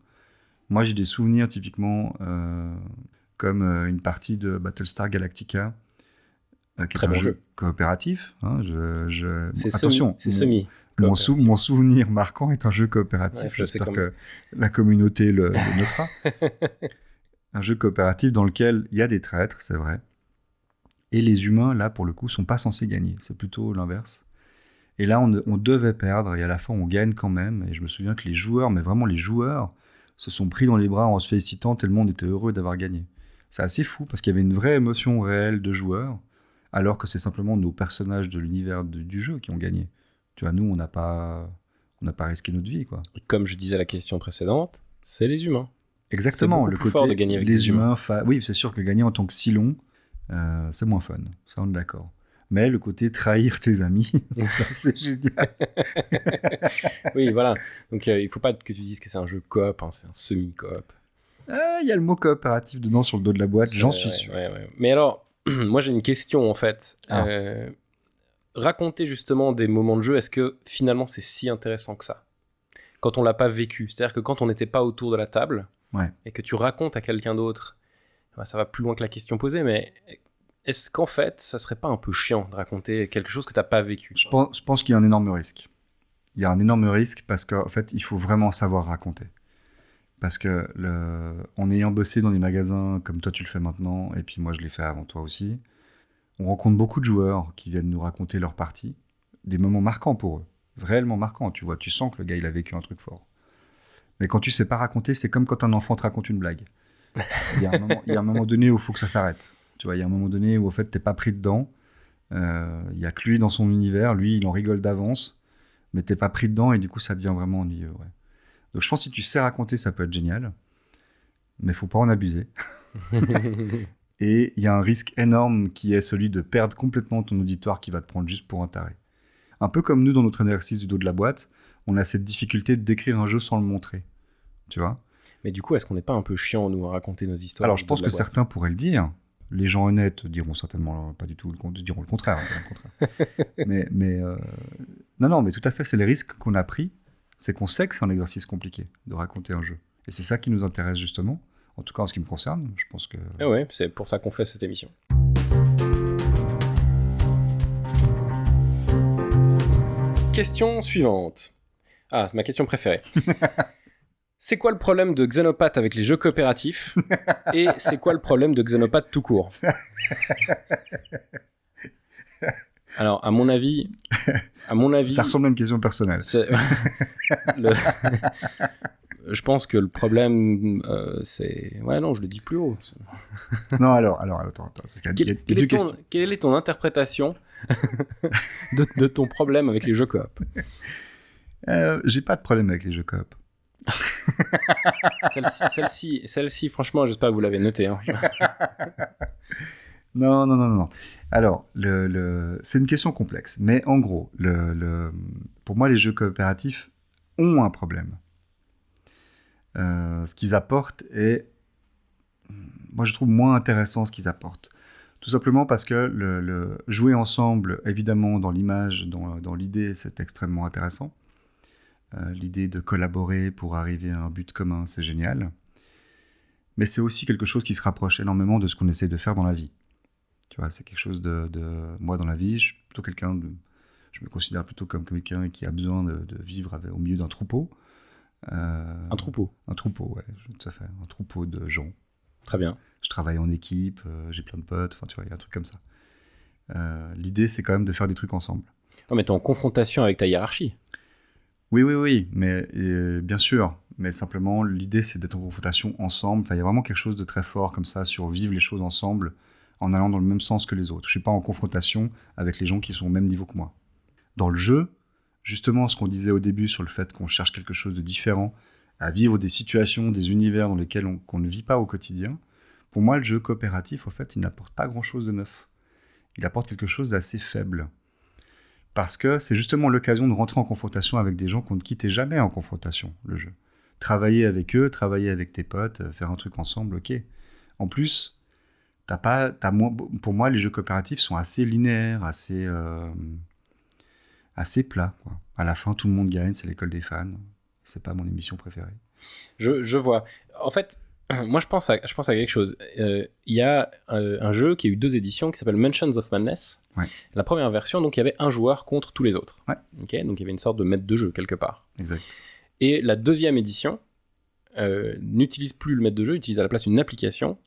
[SPEAKER 2] Moi, j'ai des souvenirs typiquement comme une partie de Battlestar Galactica, qui
[SPEAKER 1] Très
[SPEAKER 2] est un
[SPEAKER 1] bon
[SPEAKER 2] jeu
[SPEAKER 1] jeu.
[SPEAKER 2] coopératif. Hein,
[SPEAKER 1] C'est
[SPEAKER 2] attention,
[SPEAKER 1] semi.
[SPEAKER 2] mon souvenir marquant est un jeu coopératif.
[SPEAKER 1] Ouais, je sais
[SPEAKER 2] J'espère
[SPEAKER 1] comment.
[SPEAKER 2] que la communauté le notera. Un jeu coopératif dans lequel il y a des traîtres, c'est vrai. Et les humains, là, pour le coup, sont pas censés gagner. C'est plutôt l'inverse. Et là, on devait perdre, et à la fin, on gagne quand même. Et je me souviens que les joueurs, mais vraiment les joueurs, se sont pris dans les bras en se félicitant, tellement on était heureux d'avoir gagné. C'est assez fou, parce qu'il y avait une vraie émotion réelle de joueurs, alors que c'est simplement nos personnages de l'univers du jeu qui ont gagné. Tu vois, nous, on n'a pas risqué notre vie, quoi.
[SPEAKER 1] Et comme je disais à la question précédente, c'est les humains.
[SPEAKER 2] Exactement,
[SPEAKER 1] beaucoup
[SPEAKER 2] le
[SPEAKER 1] plus
[SPEAKER 2] côté
[SPEAKER 1] fort de gagner avec
[SPEAKER 2] les
[SPEAKER 1] des humains.
[SPEAKER 2] Oui, c'est sûr que gagner en tant que Silon, c'est moins fun, ça on est d'accord. Mais le côté trahir tes amis, ça c'est génial.
[SPEAKER 1] Oui, voilà. Donc, il faut pas que tu dises que c'est un jeu coop, hein, c'est un semi-coop.
[SPEAKER 2] Il y a le mot coopératif dedans sur le dos de la boîte, j'en suis
[SPEAKER 1] Ouais,
[SPEAKER 2] sûr.
[SPEAKER 1] ouais. Mais alors, moi j'ai une question en fait.
[SPEAKER 2] Ah.
[SPEAKER 1] Raconter justement des moments de jeu, est-ce que finalement c'est si intéressant que ça quand on l'a pas vécu? C'est-à-dire que quand on n'était pas autour de la table
[SPEAKER 2] Ouais.
[SPEAKER 1] et que tu racontes à quelqu'un d'autre, ça va plus loin que la question posée, mais est-ce qu'en fait ça serait pas un peu chiant de raconter quelque chose que t'as pas vécu?
[SPEAKER 2] Je pense qu'il y a un énorme risque. Il y a un énorme risque parce qu'en fait, il faut vraiment savoir raconter. Parce que en ayant bossé dans des magasins comme toi tu le fais maintenant, et puis moi je l'ai fait avant toi aussi, on rencontre beaucoup de joueurs qui viennent nous raconter leur partie, des moments marquants pour eux, réellement marquants, tu vois, tu sens que le gars il a vécu un truc fort. Mais quand tu sais pas raconter, c'est comme quand un enfant te raconte une blague. Il y a un moment donné où il faut que ça s'arrête. Tu vois, il y a un moment donné où en fait t'es pas pris dedans, il y a que lui dans son univers, lui il en rigole d'avance, mais t'es pas pris dedans et du coup ça devient vraiment ennuyeux, ouais. Donc je pense que si tu sais raconter, ça peut être génial, mais faut pas en abuser. Et il y a un risque énorme qui est celui de perdre complètement ton auditoire qui va te prendre juste pour un taré. Un peu comme nous dans notre exercice du dos de la boîte, on a cette difficulté de décrire un jeu sans le montrer. Tu vois ?
[SPEAKER 1] Mais du coup, est-ce qu'on n'est pas un peu chiant, nous, à raconter nos histoires?
[SPEAKER 2] Alors je pense que certains pourraient le dire. Les gens honnêtes diront certainement pas du tout, diront le contraire. Non, mais tout à fait, c'est les risques qu'on a pris. C'est qu'on sait que c'est un exercice compliqué de raconter un jeu. Et c'est ça qui nous intéresse justement, En tout cas, en ce qui me concerne, je pense que...
[SPEAKER 1] Ah ouais, c'est pour ça qu'on fait cette émission. Question suivante. Ah, ma question préférée. C'est quoi le problème de Xenopath avec les jeux coopératifs et c'est quoi le problème de Xenopath tout court? Alors, à mon avis...
[SPEAKER 2] Ça ressemble à une question personnelle.
[SPEAKER 1] le... Je pense que le problème, c'est... Ouais, non, je le dis plus haut.
[SPEAKER 2] Non, alors, attends. Parce qu'il y a deux questions.
[SPEAKER 1] Quelle est ton interprétation de ton problème avec les jeux coop?
[SPEAKER 2] J'ai pas de problème avec les jeux coop.
[SPEAKER 1] Celle-ci, franchement, j'espère que vous l'avez notée. Hein.
[SPEAKER 2] Non. Alors, c'est une question complexe. Mais en gros, pour moi, les jeux coopératifs ont un problème. Ce qu'ils apportent est, moi je trouve moins intéressant ce qu'ils apportent. Tout simplement parce que le jouer ensemble, évidemment dans l'image, dans l'idée, c'est extrêmement intéressant. L'idée de collaborer pour arriver à un but commun, c'est génial. Mais c'est aussi quelque chose qui se rapproche énormément de ce qu'on essaie de faire dans la vie. Tu vois, c'est quelque chose moi dans la vie, je suis plutôt je me considère plutôt comme quelqu'un qui a besoin de vivre au milieu d'un troupeau.
[SPEAKER 1] Un troupeau.
[SPEAKER 2] Un troupeau, ouais, tout à fait. Un troupeau de gens.
[SPEAKER 1] Très bien.
[SPEAKER 2] Je travaille en équipe, j'ai plein de potes, enfin tu vois, il y a un truc comme ça. L'idée, c'est quand même de faire des trucs ensemble.
[SPEAKER 1] Oh, mais t'es en confrontation avec ta hiérarchie.
[SPEAKER 2] Oui, mais bien sûr. Mais simplement, l'idée, c'est d'être en confrontation ensemble. Enfin, il y a vraiment quelque chose de très fort comme ça sur vivre les choses ensemble en allant dans le même sens que les autres. Je ne suis pas en confrontation avec les gens qui sont au même niveau que moi. Dans le jeu, justement, ce qu'on disait au début sur le fait qu'on cherche quelque chose de différent, à vivre des situations, des univers dans lesquels qu'on ne vit pas au quotidien, pour moi, le jeu coopératif, en fait, il n'apporte pas grand-chose de neuf. Il apporte quelque chose d'assez faible. Parce que c'est justement l'occasion de rentrer en confrontation avec des gens qu'on ne quittait jamais en confrontation, le jeu. Travailler avec eux, travailler avec tes potes, faire un truc ensemble, ok. En plus, pour moi, les jeux coopératifs sont assez linéaires, assez plats, quoi. À la fin, tout le monde gagne, c'est l'école des fans. C'est pas mon émission préférée.
[SPEAKER 1] Je vois. En fait, moi, je pense à quelque chose. Il y a un jeu qui a eu 2 éditions qui s'appelle Mansions of Madness.
[SPEAKER 2] Ouais.
[SPEAKER 1] La première version, donc, il y avait un joueur contre tous les autres.
[SPEAKER 2] Ouais.
[SPEAKER 1] Okay, donc, il y avait une sorte de maître de jeu, quelque part.
[SPEAKER 2] Exact.
[SPEAKER 1] Et la deuxième édition n'utilise plus le maître de jeu, utilise à la place une application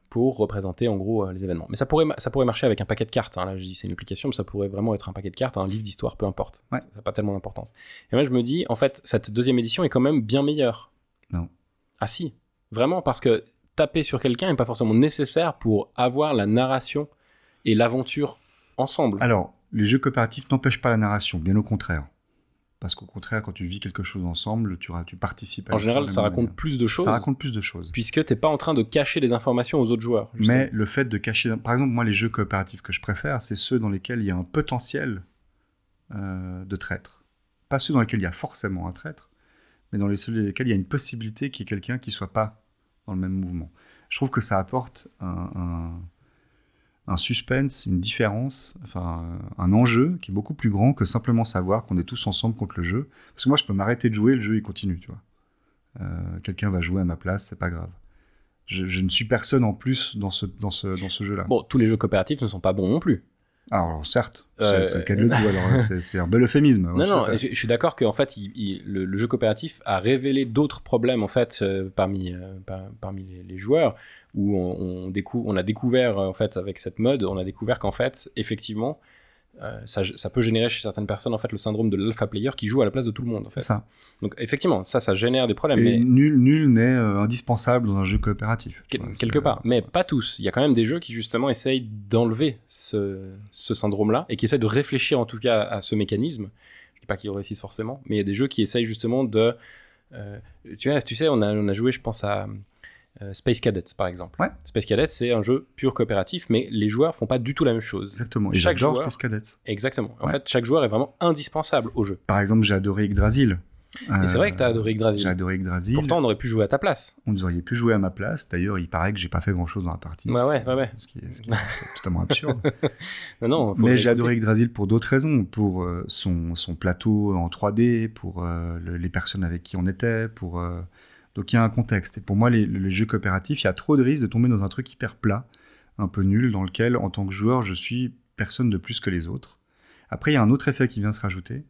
[SPEAKER 1] pour représenter, en gros, les événements. Mais ça pourrait marcher avec un paquet de cartes. Hein. Là, je dis c'est une application, mais ça pourrait vraiment être un paquet de cartes, un livre d'histoire, peu importe.
[SPEAKER 2] Ouais.
[SPEAKER 1] Ça n'a pas tellement d'importance. Et moi, je me dis, en fait, cette deuxième édition est quand même bien meilleure.
[SPEAKER 2] Non.
[SPEAKER 1] Ah si, vraiment, parce que taper sur quelqu'un n'est pas forcément nécessaire pour avoir la narration et l'aventure ensemble.
[SPEAKER 2] Alors, les jeux coopératifs n'empêchent pas la narration, bien au contraire. Parce qu'au contraire, quand tu vis quelque chose ensemble, tu participes à
[SPEAKER 1] en général, ça raconte plus de choses.
[SPEAKER 2] Ça raconte plus de choses.
[SPEAKER 1] Puisque tu n'es pas en train de cacher des informations aux autres joueurs. Justement.
[SPEAKER 2] Mais le fait de cacher... Par exemple, moi, les jeux coopératifs que je préfère, c'est ceux dans lesquels il y a un potentiel de traître. Pas ceux dans lesquels il y a forcément un traître, mais dans ceux dans lesquels il y a une possibilité qu'il y ait quelqu'un qui ne soit pas dans le même mouvement. Je trouve que ça apporte un suspense, une différence, enfin un enjeu qui est beaucoup plus grand que simplement savoir qu'on est tous ensemble contre le jeu. Parce que moi, je peux m'arrêter de jouer, le jeu il continue, tu vois. Quelqu'un va jouer à ma place, c'est pas grave. Je ne suis personne en plus dans ce jeu-là.
[SPEAKER 1] Bon, tous les jeux coopératifs ne sont pas bons non plus.
[SPEAKER 2] Alors certes, c'est le cas de le dire. Alors c'est un bel euphémisme.
[SPEAKER 1] Non, je suis d'accord qu'en fait, le jeu coopératif a révélé d'autres problèmes en fait parmi les joueurs où on a découvert en fait avec cette mode, on a découvert qu'en fait effectivement ça peut générer chez certaines personnes en fait le syndrome de l'alpha player qui joue à la place de tout le monde. En fait.
[SPEAKER 2] C'est ça.
[SPEAKER 1] Donc effectivement, ça génère des problèmes.
[SPEAKER 2] Et
[SPEAKER 1] mais
[SPEAKER 2] nul n'est indispensable dans un jeu coopératif.
[SPEAKER 1] Quelque part, mais pas tous. Il y a quand même des jeux qui justement essayent d'enlever ce syndrome-là et qui essayent de réfléchir en tout cas à ce mécanisme. Je dis pas qu'ils réussissent forcément, mais il y a des jeux qui essayent justement de... tu sais, on a joué, je pense à Space Cadets par exemple.
[SPEAKER 2] Ouais.
[SPEAKER 1] Space Cadets, c'est un jeu pur coopératif, mais les joueurs font pas du tout la même chose.
[SPEAKER 2] Exactement. Et
[SPEAKER 1] chaque
[SPEAKER 2] j'adore
[SPEAKER 1] joueur...
[SPEAKER 2] Space Cadets.
[SPEAKER 1] Exactement. En fait, chaque joueur est vraiment indispensable au jeu.
[SPEAKER 2] Par exemple, j'ai adoré Yggdrasil.
[SPEAKER 1] Et c'est vrai que t'as adoré Yggdrasil.
[SPEAKER 2] J'ai adoré Yggdrasil.
[SPEAKER 1] Pourtant, on aurait pu jouer à ta place.
[SPEAKER 2] Vous auriez pu jouer à ma place. D'ailleurs, il paraît que j'ai pas fait grand-chose dans la partie.
[SPEAKER 1] Ouais.
[SPEAKER 2] Ce qui est totalement absurde.
[SPEAKER 1] Non,
[SPEAKER 2] mais j'ai adoré Yggdrasil pour d'autres raisons. Pour son plateau en 3D, pour les personnes avec qui on était, pour Donc il y a un contexte. Et pour moi, les jeux coopératifs, il y a trop de risques de tomber dans un truc hyper plat, un peu nul, dans lequel, en tant que joueur, je suis personne de plus que les autres. Après, il y a un autre effet qui vient se rajouter,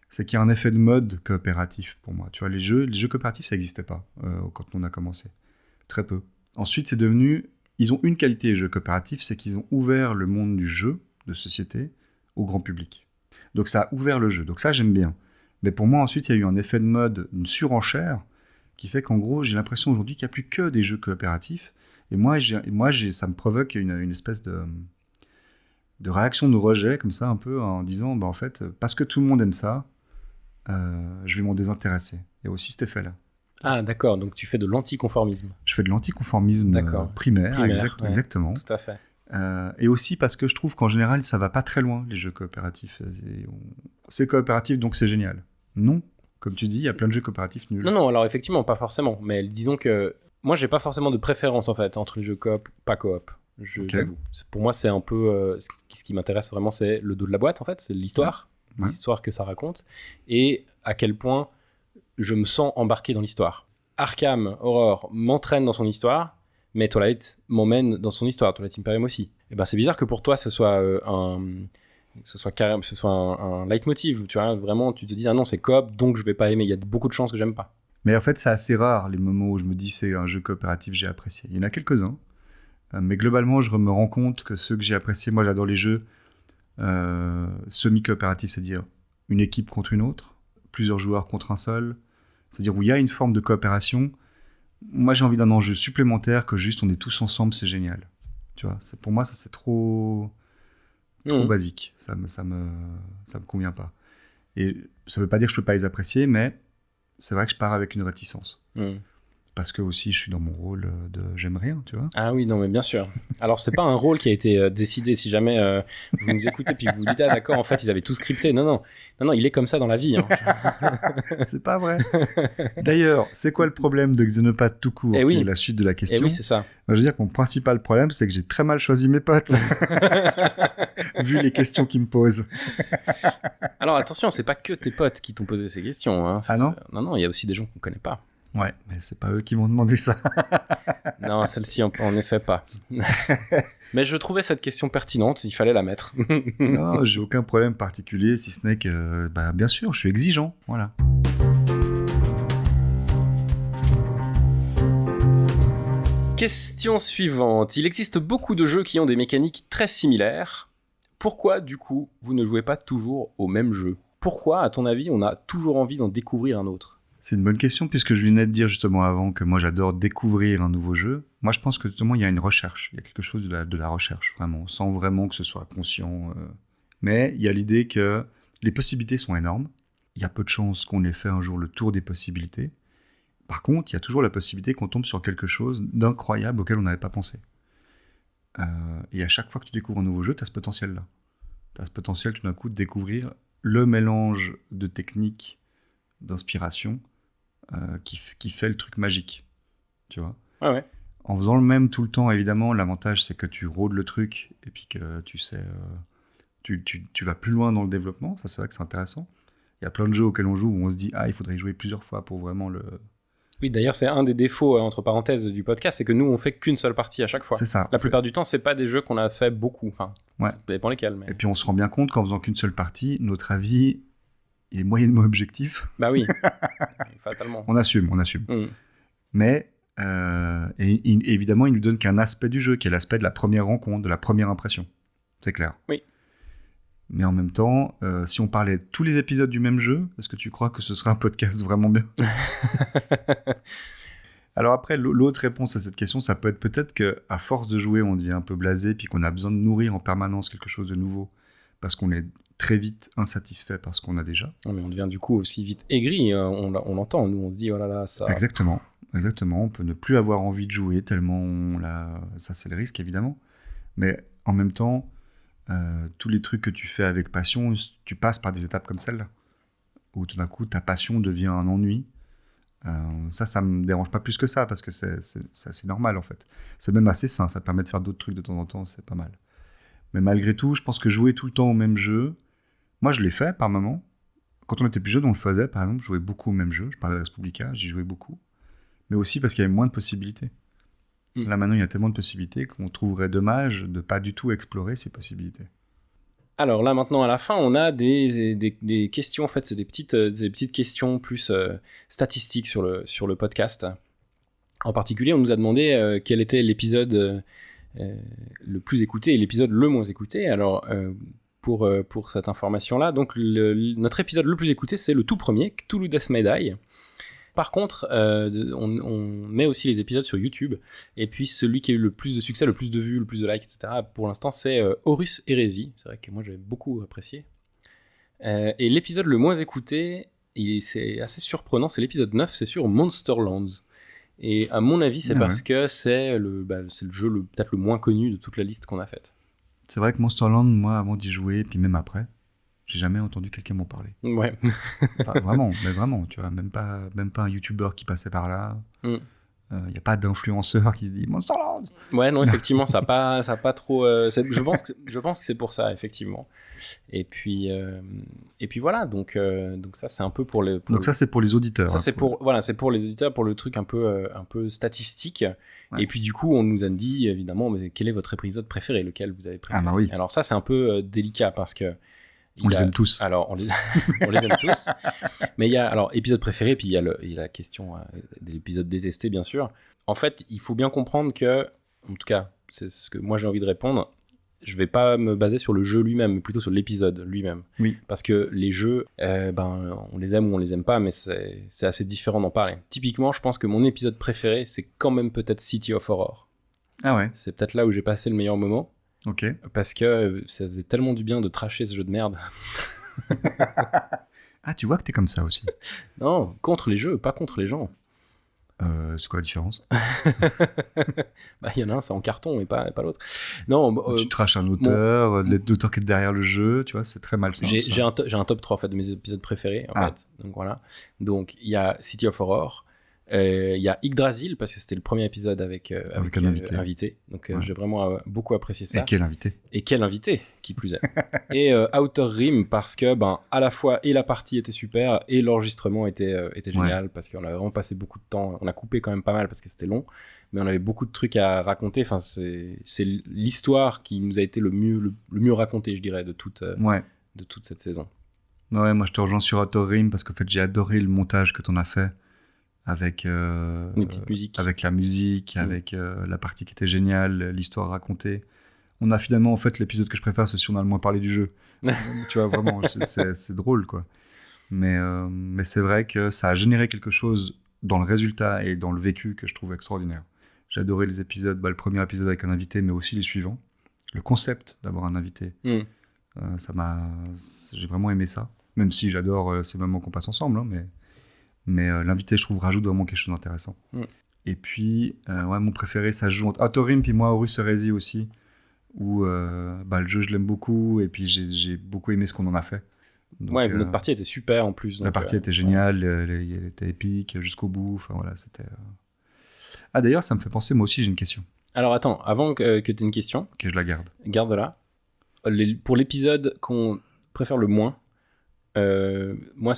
[SPEAKER 2] c'est qu'il y a un effet de mode coopératif pour moi. Tu vois, les jeux coopératifs, ça n'existait pas quand on a commencé. Très peu. Ensuite, c'est devenu... Ils ont une qualité, les jeux coopératifs, c'est qu'ils ont ouvert le monde du jeu, de société, au grand public. Donc ça a ouvert le jeu. Donc ça, j'aime bien. Mais pour moi, ensuite, il y a eu un effet de mode, une surenchère, qui fait qu'en gros, j'ai l'impression aujourd'hui qu'il n'y a plus que des jeux coopératifs. Et moi, ça me provoque une espèce de réaction de rejet, comme ça, un peu, en disant, en fait, parce que tout le monde aime ça, je vais m'en désintéresser. Il y a aussi cet effet-là.
[SPEAKER 1] Ah, d'accord, donc tu fais de l'anticonformisme.
[SPEAKER 2] Je fais de l'anticonformisme primaire, exactement.
[SPEAKER 1] Tout à fait.
[SPEAKER 2] Et aussi parce que je trouve qu'en général, ça va pas très loin, les jeux coopératifs. C'est coopératif, donc c'est génial. Non, comme tu dis, il y a plein de jeux coopératifs nuls.
[SPEAKER 1] Non, alors effectivement, pas forcément. Mais disons que moi, j'ai pas forcément de préférence, en fait, entre les jeux coop, pas coop. T'avoue. Pour moi, c'est un peu... ce qui m'intéresse vraiment, c'est le dos de la boîte, en fait. C'est l'histoire. Ouais. L'histoire que ça raconte. Et à quel point je me sens embarqué dans l'histoire. Arkham Horror m'entraîne dans son histoire, mais Twilight m'emmène dans son histoire. Twilight Imperium aussi. Et ben, c'est bizarre que pour toi, ce soit un leitmotiv, tu vois, vraiment, tu te dis, ah non, c'est coop, donc je vais pas aimer. Il y a beaucoup de chances que j'aime pas.
[SPEAKER 2] Mais en fait, c'est assez rare, les moments où je me dis, c'est un jeu coopératif, j'ai apprécié. Il y en a quelques-uns, mais globalement, je me rends compte que ceux que j'ai appréciés, moi, j'adore les jeux semi-coopératifs, c'est-à-dire une équipe contre une autre, plusieurs joueurs contre un seul, c'est-à-dire où il y a une forme de coopération. Moi, j'ai envie d'un enjeu supplémentaire que juste on est tous ensemble, c'est génial. Tu vois, pour moi, ça, c'est trop basique. Ça me convient pas. Et ça veut pas dire que je peux pas les apprécier, mais c'est vrai que je pars avec une réticence. Parce que aussi, je suis dans mon rôle de j'aime rien, tu vois.
[SPEAKER 1] Ah oui, non, mais bien sûr. Alors, c'est pas un rôle qui a été décidé. Si jamais vous nous écoutez puis vous vous dites, ah d'accord, en fait, ils avaient tout scripté. Non, il est comme ça dans la vie. Hein.
[SPEAKER 2] C'est pas vrai. D'ailleurs, c'est quoi le problème de Xenopathe tout court pour la suite de la question?
[SPEAKER 1] Oui, c'est ça.
[SPEAKER 2] Je veux dire que mon principal problème, c'est que j'ai très mal choisi mes potes. Vu les questions qu'ils me posent.
[SPEAKER 1] Alors, attention, c'est pas que tes potes qui t'ont posé ces questions. Hein.
[SPEAKER 2] Ah non?
[SPEAKER 1] Non, il y a aussi des gens qu'on connaît pas.
[SPEAKER 2] Ouais, mais c'est pas eux qui m'ont demandé ça.
[SPEAKER 1] Non, celle-ci, en effet pas. Mais je trouvais cette question pertinente, il fallait la mettre.
[SPEAKER 2] Non, j'ai aucun problème particulier, si ce n'est que, bien sûr, je suis exigeant, voilà.
[SPEAKER 1] Question suivante. Il existe beaucoup de jeux qui ont des mécaniques très similaires. Pourquoi, du coup, vous ne jouez pas toujours au même jeu ? Pourquoi, à ton avis, on a toujours envie d'en découvrir un autre ?
[SPEAKER 2] C'est une bonne question, puisque je venais de dire justement avant que moi j'adore découvrir un nouveau jeu. Moi je pense que justement il y a une recherche, il y a quelque chose de la recherche, vraiment, sans vraiment que ce soit conscient. Mais il y a l'idée que les possibilités sont énormes, il y a peu de chances qu'on ait fait un jour le tour des possibilités. Par contre, il y a toujours la possibilité qu'on tombe sur quelque chose d'incroyable auquel on n'avait pas pensé. Et à chaque fois que tu découvres un nouveau jeu, tu as ce potentiel-là. Tu as ce potentiel tout d'un coup de découvrir le mélange de techniques, d'inspiration, qui fait le truc magique, tu vois.
[SPEAKER 1] Ouais.
[SPEAKER 2] En faisant le même tout le temps, évidemment, l'avantage c'est que tu rôdes le truc et puis que tu sais, tu vas plus loin dans le développement. Ça, c'est vrai que c'est intéressant. Il y a plein de jeux auxquels on joue où on se dit il faudrait y jouer plusieurs fois pour vraiment le...
[SPEAKER 1] Oui, d'ailleurs, c'est un des défauts, entre parenthèses, du podcast, c'est que nous, on fait qu'une seule partie à chaque fois.
[SPEAKER 2] C'est ça.
[SPEAKER 1] La plupart du temps, c'est pas des jeux qu'on a fait beaucoup. Enfin,
[SPEAKER 2] ouais.
[SPEAKER 1] Ça dépend lesquels. Mais...
[SPEAKER 2] Et puis on se rend bien compte qu'en faisant qu'une seule partie, notre avis... il est moyennement objectif.
[SPEAKER 1] Bah oui, fatalement.
[SPEAKER 2] On assume. Mais évidemment, il ne nous donne qu'un aspect du jeu, qui est l'aspect de la première rencontre, de la première impression. C'est clair.
[SPEAKER 1] Oui.
[SPEAKER 2] Mais en même temps, si on parlait de tous les épisodes du même jeu, est-ce que tu crois que ce serait un podcast vraiment bien ? Alors après, l'autre réponse à cette question, ça peut être peut-être qu'à force de jouer, on devient un peu blasé, puis qu'on a besoin de nourrir en permanence quelque chose de nouveau, parce qu'on est très vite insatisfait par ce qu'on a déjà.
[SPEAKER 1] Non, mais on devient du coup aussi vite aigri, on l'entend, nous on se dit oh là là, ça...
[SPEAKER 2] Exactement, on peut ne plus avoir envie de jouer tellement ça c'est le risque évidemment, mais en même temps, tous les trucs que tu fais avec passion, tu passes par des étapes comme celle-là, où tout d'un coup ta passion devient un ennui. Ça me dérange pas plus que ça, parce que c'est assez normal en fait. C'est même assez sain, ça te permet de faire d'autres trucs de temps en temps, c'est pas mal. Mais malgré tout, je pense que jouer tout le temps au même jeu, moi je l'ai fait par moment. Quand on était plus jeune, on le faisait, par exemple, je jouais beaucoup au même jeu. Je parlais de Respublica, j'y jouais beaucoup. mais aussi parce qu'il y avait moins de possibilités. Là, maintenant, il y a tellement de possibilités qu'on trouverait dommage de pas du tout explorer ces possibilités.
[SPEAKER 1] Alors là, maintenant, à la fin, on a des questions. En fait, c'est des petites questions plus statistiques sur le podcast. En particulier, on nous a demandé quel était l'épisode le plus écouté et l'épisode le moins écouté. Alors, pour cette information-là, donc notre épisode le plus écouté, c'est le tout premier, Cthulhu Death May Die. Par contre, on met aussi les épisodes sur YouTube, et puis celui qui a eu le plus de succès, le plus de vues, le plus de likes, etc., pour l'instant, c'est Horus Heresy. C'est vrai que moi, j'avais beaucoup apprécié. Et l'épisode le moins écouté, c'est assez surprenant, c'est l'épisode 9, c'est sur Monsterlands. Et à mon avis, c'est parce que c'est le jeu peut-être le moins connu de toute la liste qu'on a faite.
[SPEAKER 2] C'est vrai que Monsterland, moi, avant d'y jouer, puis même après, j'ai jamais entendu quelqu'un m'en parler.
[SPEAKER 1] Ouais.
[SPEAKER 2] Enfin, vraiment, tu vois, même pas un YouTuber qui passait par là. Il n'y a pas d'influenceur qui se dit Monsterland.
[SPEAKER 1] Ouais, non, effectivement, ça a pas trop. Je pense que c'est pour ça, effectivement. Et puis voilà, donc ça, c'est un peu pour les.
[SPEAKER 2] Donc ça, c'est pour les auditeurs.
[SPEAKER 1] Ça, c'est pour les auditeurs, pour le truc un peu statistique. Ouais. Et puis du coup, on nous a dit évidemment, mais quel est votre épisode préféré, lequel vous avez préféré.
[SPEAKER 2] Ah bah oui.
[SPEAKER 1] Alors ça, c'est un peu délicat parce que.
[SPEAKER 2] On les aime tous.
[SPEAKER 1] Alors, on les aime tous. Mais il y a épisode préféré, puis il y a la question de l'épisode détesté, bien sûr. En fait, il faut bien comprendre que, en tout cas, c'est ce que moi j'ai envie de répondre, je vais pas me baser sur le jeu lui-même, mais plutôt sur l'épisode lui-même.
[SPEAKER 2] Oui.
[SPEAKER 1] Parce que les jeux, on les aime ou on les aime pas, mais c'est assez différent d'en parler. Typiquement, je pense que mon épisode préféré, c'est quand même peut-être City of Horror.
[SPEAKER 2] Ah ouais.
[SPEAKER 1] C'est peut-être là où j'ai passé le meilleur moment.
[SPEAKER 2] Ok.
[SPEAKER 1] Parce que ça faisait tellement du bien de trasher ce jeu de merde.
[SPEAKER 2] Ah, tu vois que t'es comme ça aussi.
[SPEAKER 1] Non, contre les jeux, pas contre les gens.
[SPEAKER 2] C'est quoi la différence?
[SPEAKER 1] Il y en a un, c'est en carton et pas l'autre. Non,
[SPEAKER 2] tu trashes un auteur, l'auteur qui est derrière le jeu, tu vois, c'est très malsain.
[SPEAKER 1] J'ai un top 3 en fait, de mes épisodes préférés. En fait. Donc voilà. Donc il y a City of Horror. Il y a Yggdrasil, parce que c'était le premier épisode avec un invité. Donc j'ai vraiment beaucoup apprécié ça. Et quel invité, qui plus est. Et Outer Rim, parce que à la fois et la partie était super et l'enregistrement était génial, parce qu'on a vraiment passé beaucoup de temps. On a coupé quand même pas mal parce que c'était long, mais on avait beaucoup de trucs à raconter. Enfin, c'est l'histoire qui nous a été le mieux racontée, je dirais, de toute cette saison.
[SPEAKER 2] Ouais, moi je te rejoins sur Outer Rim parce qu'en fait j'ai adoré le montage que t'en as fait. Avec
[SPEAKER 1] les petites musiques.
[SPEAKER 2] Avec la musique, avec la partie qui était géniale, l'histoire racontée. On a finalement, en fait, l'épisode que je préfère, c'est si on a le moins parlé du jeu. Tu vois, vraiment, c'est drôle, quoi. Mais c'est vrai que ça a généré quelque chose dans le résultat et dans le vécu que je trouve extraordinaire. J'ai adoré les épisodes, le premier épisode avec un invité, mais aussi les suivants. Le concept d'avoir un invité, j'ai vraiment aimé ça. Même si j'adore ces moments qu'on passe ensemble, hein, mais l'invité, je trouve, rajoute vraiment quelque chose d'intéressant. Et puis, mon préféré, ça joue entre Outer Rim, puis moi, Horus Heresy aussi, où le jeu, je l'aime beaucoup, et puis j'ai beaucoup aimé ce qu'on en a fait. Donc,
[SPEAKER 1] notre partie était super en plus. Donc,
[SPEAKER 2] la partie était géniale, elle était épique jusqu'au bout, enfin voilà, c'était... Ah d'ailleurs, ça me fait penser, moi aussi, j'ai une question.
[SPEAKER 1] Alors attends, avant que tu aies une question...
[SPEAKER 2] Que je la garde.
[SPEAKER 1] Garde-la. Pour l'épisode qu'on préfère le moins, moi,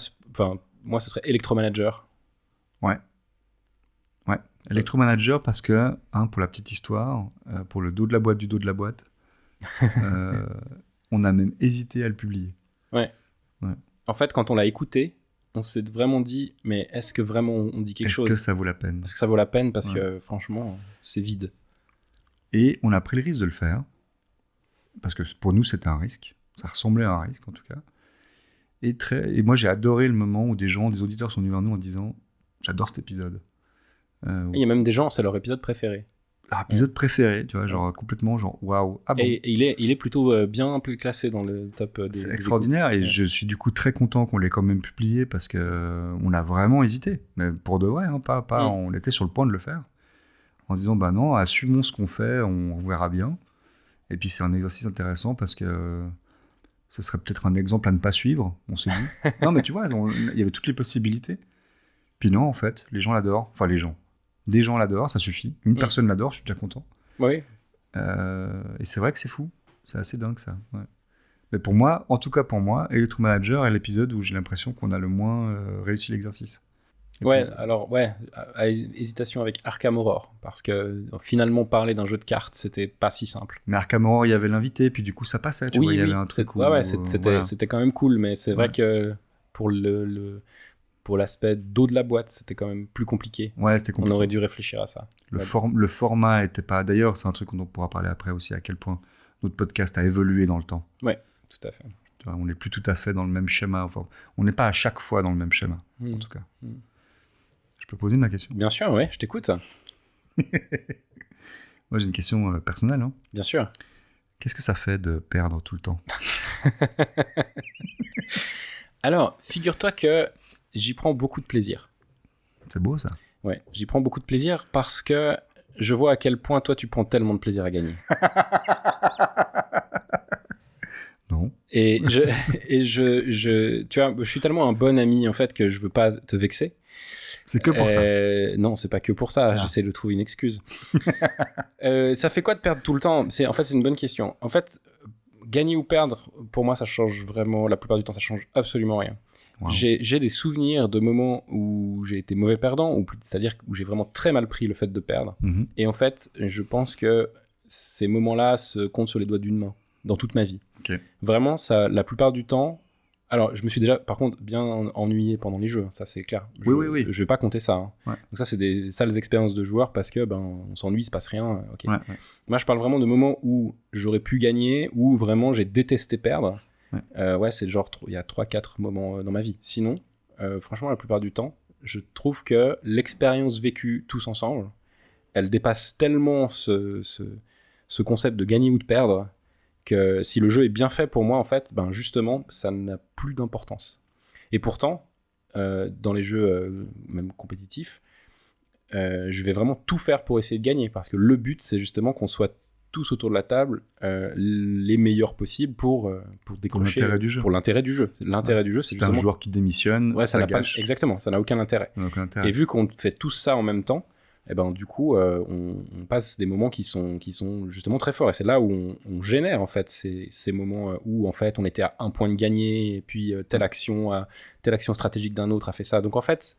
[SPEAKER 1] ce serait Electromanager. Ouais.
[SPEAKER 2] Electromanager parce que, pour la petite histoire, pour le dos de la boîte, on a même hésité à le publier.
[SPEAKER 1] Ouais. En fait, quand on l'a écouté, on s'est vraiment dit, mais est-ce que vraiment on dit quelque chose ?
[SPEAKER 2] Est-ce que ça vaut la peine ?
[SPEAKER 1] Est-ce que ça vaut la peine ? Parce que franchement, c'est vide.
[SPEAKER 2] Et on a pris le risque de le faire, parce que pour nous, c'était un risque. Ça ressemblait à un risque, en tout cas. Et moi, j'ai adoré le moment où des auditeurs sont venus vers nous en disant « J'adore cet épisode ».
[SPEAKER 1] Il y a même des gens, c'est leur épisode préféré.
[SPEAKER 2] Leur épisode préféré, tu vois, genre complètement waouh. Ah bon.
[SPEAKER 1] Et il est plutôt bien classé dans le top des
[SPEAKER 2] C'est extraordinaire et je suis du coup très content qu'on l'ait quand même publié parce qu'on a vraiment hésité. Mais pour de vrai, on était sur le point de le faire. En se disant, non, assumons ce qu'on fait, on verra bien. Et puis c'est un exercice intéressant parce que ce serait peut-être un exemple à ne pas suivre, on s'est dit. Non, mais tu vois, il y avait toutes les possibilités. Puis non, en fait, les gens l'adorent. Enfin, des gens l'adorent, ça suffit. Une personne l'adore, je suis déjà content.
[SPEAKER 1] Oui.
[SPEAKER 2] Et c'est vrai que c'est fou. C'est assez dingue, ça. Ouais. Mais pour moi, en tout cas pour moi, Electromanager est l'épisode où j'ai l'impression qu'on a le moins réussi l'exercice.
[SPEAKER 1] Ouais, alors, hésitation avec Arkham Horror, parce que finalement, parler d'un jeu de cartes, c'était pas si simple.
[SPEAKER 2] Mais Arkham Horror, il y avait l'invité, puis du coup, ça passait, tu vois, il y avait un truc où...
[SPEAKER 1] C'était quand même cool, mais c'est vrai que pour pour l'aspect dos de la boîte, c'était quand même plus compliqué.
[SPEAKER 2] Ouais, c'était compliqué.
[SPEAKER 1] On aurait dû réfléchir à ça.
[SPEAKER 2] Le format était pas... D'ailleurs, c'est un truc dont on pourra parler après aussi, à quel point notre podcast a évolué dans le temps.
[SPEAKER 1] Ouais, tout à fait.
[SPEAKER 2] Tu vois, on n'est plus tout à fait dans le même schéma. Enfin, on n'est pas à chaque fois dans le même schéma, en tout cas. Je peux poser ma question?
[SPEAKER 1] Bien sûr, oui, je t'écoute.
[SPEAKER 2] Moi, j'ai une question personnelle. Hein.
[SPEAKER 1] Bien sûr.
[SPEAKER 2] Qu'est-ce que ça fait de perdre tout le temps?
[SPEAKER 1] Alors, figure-toi que j'y prends beaucoup de plaisir.
[SPEAKER 2] C'est beau, ça.
[SPEAKER 1] Ouais, j'y prends beaucoup de plaisir parce que je vois à quel point toi, tu prends tellement de plaisir à gagner.
[SPEAKER 2] Non.
[SPEAKER 1] Et tu vois, je suis tellement un bon ami, en fait, que je veux pas te vexer.
[SPEAKER 2] C'est que pour ça.
[SPEAKER 1] Non, c'est pas que pour ça. J'essaie de trouver une excuse. Ça fait quoi de perdre tout le temps? C'est une bonne question. En fait, gagner ou perdre, pour moi, ça change vraiment. La plupart du temps, ça change absolument rien. Wow. J'ai des souvenirs de moments où j'ai été mauvais perdant, c'est-à-dire où j'ai vraiment très mal pris le fait de perdre.
[SPEAKER 2] Mm-hmm.
[SPEAKER 1] Et en fait, je pense que ces moments-là se comptent sur les doigts d'une main dans toute ma vie.
[SPEAKER 2] Okay.
[SPEAKER 1] Vraiment, ça, la plupart du temps. Alors, je me suis déjà, par contre, bien ennuyé pendant les jeux, ça c'est clair.
[SPEAKER 2] Oui.
[SPEAKER 1] Je vais pas compter ça. Hein.
[SPEAKER 2] Ouais.
[SPEAKER 1] Donc ça, c'est des sales expériences de joueurs parce que on s'ennuie, il se passe rien. Okay.
[SPEAKER 2] Ouais.
[SPEAKER 1] Moi, je parle vraiment de moments où j'aurais pu gagner, où vraiment j'ai détesté perdre. C'est genre, il y a 3-4 moments dans ma vie. Sinon, franchement, la plupart du temps, je trouve que l'expérience vécue tous ensemble, elle dépasse tellement ce concept de gagner ou de perdre, que si le jeu est bien fait pour moi, en fait, justement, ça n'a plus d'importance. Et pourtant, dans les jeux même compétitifs, je vais vraiment tout faire pour essayer de gagner, parce que le but, c'est justement qu'on soit tous autour de la table les meilleurs possibles pour décrocher...
[SPEAKER 2] Pour l'intérêt du jeu.
[SPEAKER 1] L'intérêt du jeu, c'est justement...
[SPEAKER 2] un joueur qui démissionne, ça gâche.
[SPEAKER 1] Exactement, ça n'a aucun intérêt. Et vu qu'on fait tout ça en même temps, du coup, on passe des moments qui sont justement très forts. Et c'est là où on génère, en fait, ces moments où, en fait, on était à un point de gagner, et puis telle action stratégique d'un autre a fait ça. Donc, en fait,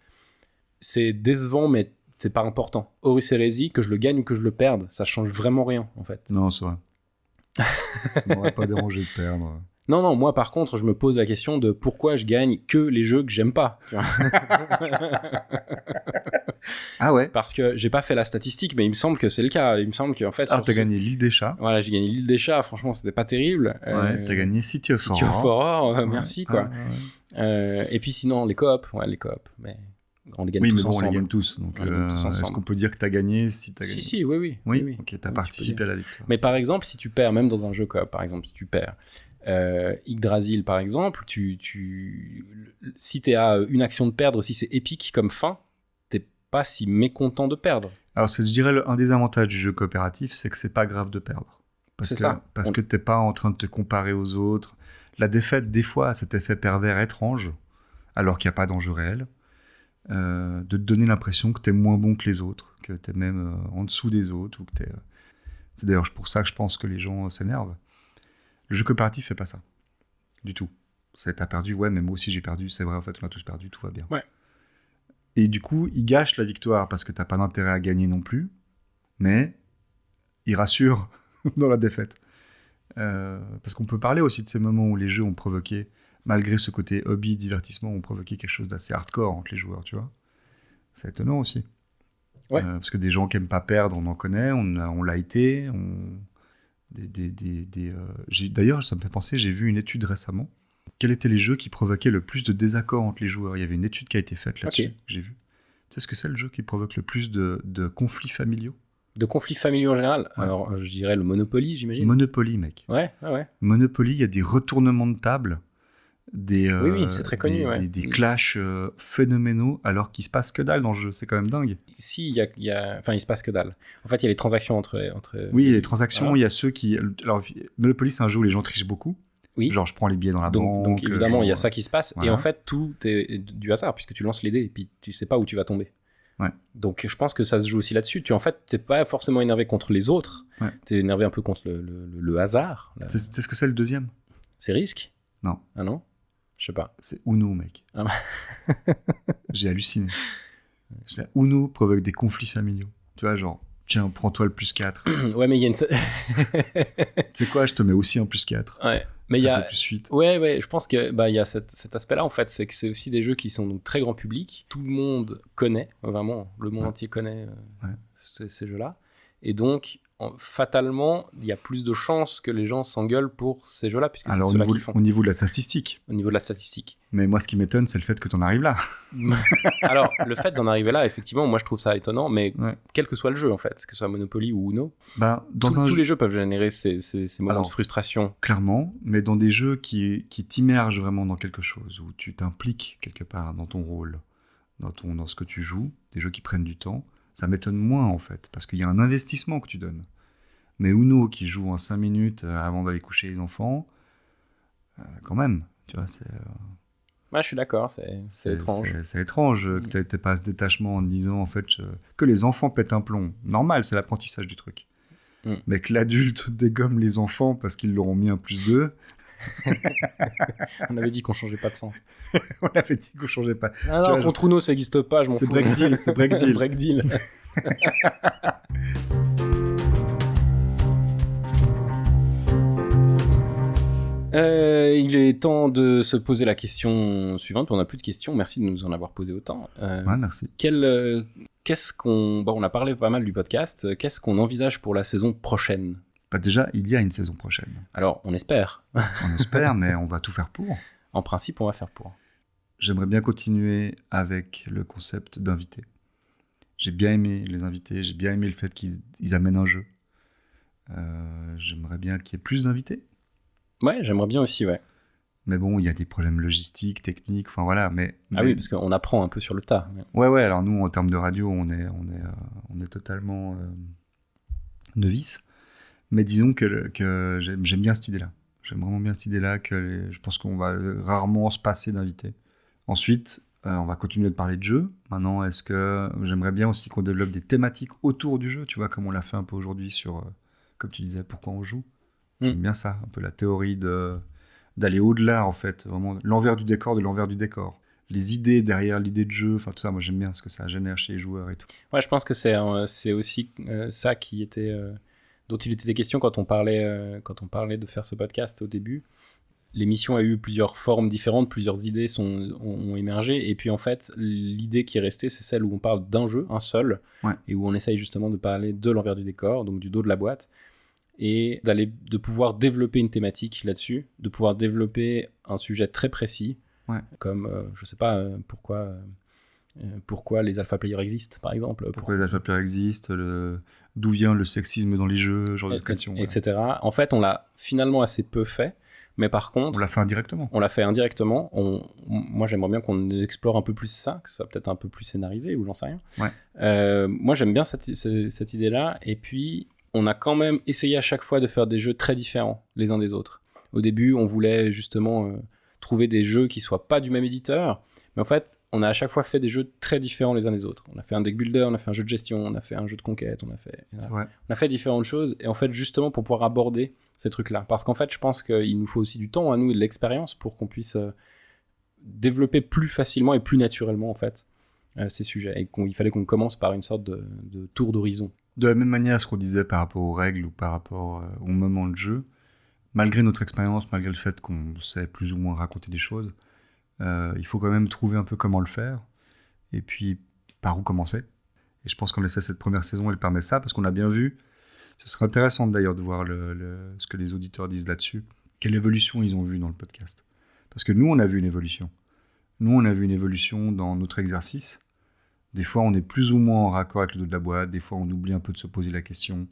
[SPEAKER 1] c'est décevant, mais c'est pas important. Horus Heresy, que je le gagne ou que je le perde, ça change vraiment rien, en fait.
[SPEAKER 2] Non, c'est vrai. Ça m'aurait pas dérangé de perdre.
[SPEAKER 1] Non, moi par contre, je me pose la question de pourquoi je gagne que les jeux que j'aime pas.
[SPEAKER 2] Ah ouais?
[SPEAKER 1] Parce que j'ai pas fait la statistique, mais il me semble que c'est le cas. Il me semble qu'en fait...
[SPEAKER 2] t'as gagné l'île des chats.
[SPEAKER 1] Voilà, j'ai gagné l'île des chats, franchement, c'était pas terrible.
[SPEAKER 2] Ouais, t'as gagné City of
[SPEAKER 1] Horror, merci, quoi. Et puis sinon, les coops, mais... On les gagne tous ensemble.
[SPEAKER 2] On les gagne tous. Donc, est-ce qu'on peut dire que t'as gagné si t'as gagné?
[SPEAKER 1] Si, oui.
[SPEAKER 2] Ok, t'as participé à la victoire.
[SPEAKER 1] Mais par exemple, si tu perds, même dans un jeu coop, par exemple, si tu perds Yggdrasil, par exemple, si t'as une action de perdre, si c'est épique comme fin, t'es pas si mécontent de perdre.
[SPEAKER 2] Alors, je dirais, un des avantages du jeu coopératif, c'est que c'est pas grave de perdre. Parce que t'es pas en train de te comparer aux autres. La défaite, des fois, a cet effet pervers étrange, alors qu'il n'y a pas d'enjeu réel. De te donner l'impression que t'es moins bon que les autres, que t'es même en dessous des autres, ou que t'es... C'est d'ailleurs pour ça que je pense que les gens s'énervent. Le jeu coopératif fait pas ça, du tout. T'as perdu, mais moi aussi j'ai perdu, c'est vrai, en fait on a tous perdu, tout va bien.
[SPEAKER 1] Ouais.
[SPEAKER 2] Et du coup, il gâche la victoire parce que t'as pas d'intérêt à gagner non plus, mais il rassure dans la défaite. Parce qu'on peut parler aussi de ces moments où les jeux ont provoqué, malgré ce côté hobby, divertissement, ont provoqué quelque chose d'assez hardcore entre les joueurs, tu vois. C'est étonnant aussi.
[SPEAKER 1] Ouais.
[SPEAKER 2] Parce que des gens qui n'aiment pas perdre, on en connaît, on l'a été. D'ailleurs, ça me fait penser, j'ai vu une étude récemment. Quels étaient les jeux qui provoquaient le plus de désaccords entre les joueurs? Il y avait une étude qui a été faite là-dessus, que j'ai vu. Tu sais ce que c'est le jeu qui provoque le plus de conflits familiaux?
[SPEAKER 1] De conflits familiaux en général? Alors, je dirais le Monopoly, j'imagine.
[SPEAKER 2] Monopoly, mec.
[SPEAKER 1] Ouais.
[SPEAKER 2] Monopoly, il y a des retournements de table.
[SPEAKER 1] Oui, c'est très connu.
[SPEAKER 2] Des clashs phénoménaux alors qu'il se passe que dalle dans le jeu, c'est quand même dingue.
[SPEAKER 1] Si, il se passe que dalle. En fait, il y a les transactions entre...
[SPEAKER 2] Oui, il y a les transactions, il y a ceux qui... Alors, Monopoly, c'est un jeu où les gens trichent beaucoup.
[SPEAKER 1] Oui.
[SPEAKER 2] Genre, je prends les billets dans la banque.
[SPEAKER 1] Donc évidemment, il y a ça qui se passe. Voilà. Et en fait, tout est du hasard, puisque tu lances les dés et puis tu sais pas où tu vas tomber.
[SPEAKER 2] Ouais.
[SPEAKER 1] Donc, je pense que ça se joue aussi là-dessus. En fait, t'es pas forcément énervé contre les autres. Ouais. T'es énervé un peu contre le hasard.
[SPEAKER 2] C'est ce que c'est le deuxième?
[SPEAKER 1] C'est Risk?
[SPEAKER 2] Non.
[SPEAKER 1] Ah non? Je sais pas.
[SPEAKER 2] C'est Uno, mec.
[SPEAKER 1] Ah.
[SPEAKER 2] J'ai halluciné. Uno provoque des conflits familiaux. Tu vois, genre, tiens, prends-toi le +4.
[SPEAKER 1] Ouais, mais il y a une...
[SPEAKER 2] Tu sais quoi, je te mets aussi un +4.
[SPEAKER 1] Ouais. Mais
[SPEAKER 2] ça
[SPEAKER 1] il y a...
[SPEAKER 2] fait +8.
[SPEAKER 1] Ouais, je pense que il y a cet aspect-là, en fait, c'est que c'est aussi des jeux qui sont donc très grand public. Tout le monde connaît, vraiment, le monde entier connaît ces jeux-là. Et donc, fatalement, il y a plus de chances que les gens s'engueulent pour ces jeux-là, puisque c'est ceux-là qui font.
[SPEAKER 2] Au niveau de la statistique.
[SPEAKER 1] Au niveau de la statistique.
[SPEAKER 2] Mais moi, ce qui m'étonne, c'est le fait que tu en arrives là.
[SPEAKER 1] Alors, le fait d'en arriver là, effectivement, moi, je trouve ça étonnant, mais quel que soit le jeu, en fait, que ce soit Monopoly ou Uno, tous les jeux peuvent générer ces moments de frustration.
[SPEAKER 2] Clairement, mais dans des jeux qui t'immergent vraiment dans quelque chose, où tu t'impliques quelque part dans ton rôle, dans ce que tu joues, des jeux qui prennent du temps, ça m'étonne moins, en fait, parce qu'il y a un investissement que tu donnes. Mais Uno qui joue en 5 minutes avant d'aller coucher les enfants, quand même, tu vois, c'est...
[SPEAKER 1] Ouais, je suis d'accord, c'est étrange.
[SPEAKER 2] C'est étrange que tu n'aies pas ce détachement en te disant, en fait, que les enfants pètent un plomb. Normal, c'est l'apprentissage du truc. Mais que l'adulte dégomme les enfants parce qu'ils leur ont mis un +2...
[SPEAKER 1] On avait dit qu'on changeait pas de sens.
[SPEAKER 2] On avait dit qu'on changeait pas.
[SPEAKER 1] Non, contre Uno, ça n'existe pas, je m'en fous.
[SPEAKER 2] C'est break deal.
[SPEAKER 1] Break deal. Il est temps de se poser la question suivante. On n'a plus de questions. Merci de nous en avoir posé autant.
[SPEAKER 2] Merci.
[SPEAKER 1] Qu'est-ce qu'on... Bon, on a parlé pas mal du podcast. Qu'est-ce qu'on envisage pour la saison prochaine ?
[SPEAKER 2] Déjà, il y a une saison prochaine.
[SPEAKER 1] Alors, on espère.
[SPEAKER 2] On espère, mais on va tout faire pour.
[SPEAKER 1] En principe, on va faire pour.
[SPEAKER 2] J'aimerais bien continuer avec le concept d'invités. J'ai bien aimé les invités. J'ai bien aimé le fait qu'ils amènent un jeu. J'aimerais bien qu'il y ait plus d'invités.
[SPEAKER 1] Ouais, j'aimerais bien aussi, ouais.
[SPEAKER 2] Mais bon, il y a des problèmes logistiques, techniques, enfin voilà.
[SPEAKER 1] Oui, parce qu'on apprend un peu sur le tas.
[SPEAKER 2] Ouais, alors nous, en termes de radio, on est totalement novices. Mais disons que j'aime bien cette idée-là. J'aime vraiment bien cette idée-là, je pense qu'on va rarement se passer d'invités. Ensuite, on va continuer de parler de jeux. Maintenant, est-ce que j'aimerais bien aussi qu'on développe des thématiques autour du jeu, tu vois, comme on l'a fait un peu aujourd'hui sur, comme tu disais, pourquoi on joue. J'aime bien ça, un peu la théorie d'aller au-delà, en fait, vraiment l'envers du décor de l'envers du décor. Les idées derrière l'idée de jeu, enfin tout ça, moi j'aime bien ce que ça génère chez les joueurs et tout.
[SPEAKER 1] Ouais, je pense que c'est aussi ça qui était, dont il était question quand on parlait de faire ce podcast au début. L'émission a eu plusieurs formes différentes, plusieurs idées ont émergé, et puis en fait, l'idée qui est restée, c'est celle où on parle d'un jeu, un seul, et où on essaye justement de parler de l'envers du décor, donc du dos de la boîte, et de pouvoir développer une thématique là-dessus, de pouvoir développer un sujet très précis, comme, je sais pas, pourquoi les alpha players existent, par exemple.
[SPEAKER 2] Pourquoi les alpha players existent, d'où vient le sexisme dans les jeux, genre de questions.
[SPEAKER 1] Etc. En fait, on l'a finalement assez peu fait, mais par contre...
[SPEAKER 2] On l'a fait indirectement.
[SPEAKER 1] On l'a fait indirectement. Moi, j'aimerais bien qu'on explore un peu plus ça, que ça soit peut-être un peu plus scénarisé, ou j'en sais rien. Moi, j'aime bien cette idée-là, et puis... On a quand même essayé à chaque fois de faire des jeux très différents les uns des autres. Au début, on voulait justement trouver des jeux qui soient pas du même éditeur, mais en fait, on a à chaque fois fait des jeux très différents les uns des autres. On a fait un deck builder, on a fait un jeu de gestion, on a fait un jeu de conquête, on a fait différentes choses, et en fait, justement pour pouvoir aborder ces trucs-là. Parce qu'en fait, je pense qu'il nous faut aussi du temps à nous et de l'expérience pour qu'on puisse développer plus facilement et plus naturellement, en fait, ces sujets. Et il fallait qu'on commence par une sorte de tour d'horizon.
[SPEAKER 2] De la même manière, ce qu'on disait par rapport aux règles ou par rapport au moment de jeu, malgré notre expérience, malgré le fait qu'on sait plus ou moins raconter des choses, il faut quand même trouver un peu comment le faire, et puis par où commencer. Et je pense qu'en effet, cette première saison, elle permet ça, parce qu'on a bien vu, ce serait intéressant d'ailleurs de voir ce que les auditeurs disent là-dessus, quelle évolution ils ont vu dans le podcast. Parce que nous, on a vu une évolution. Nous, on a vu une évolution dans notre exercice. Des fois, on est plus ou moins en raccord avec le dos de la boîte. Des fois, on oublie un peu de se poser la question.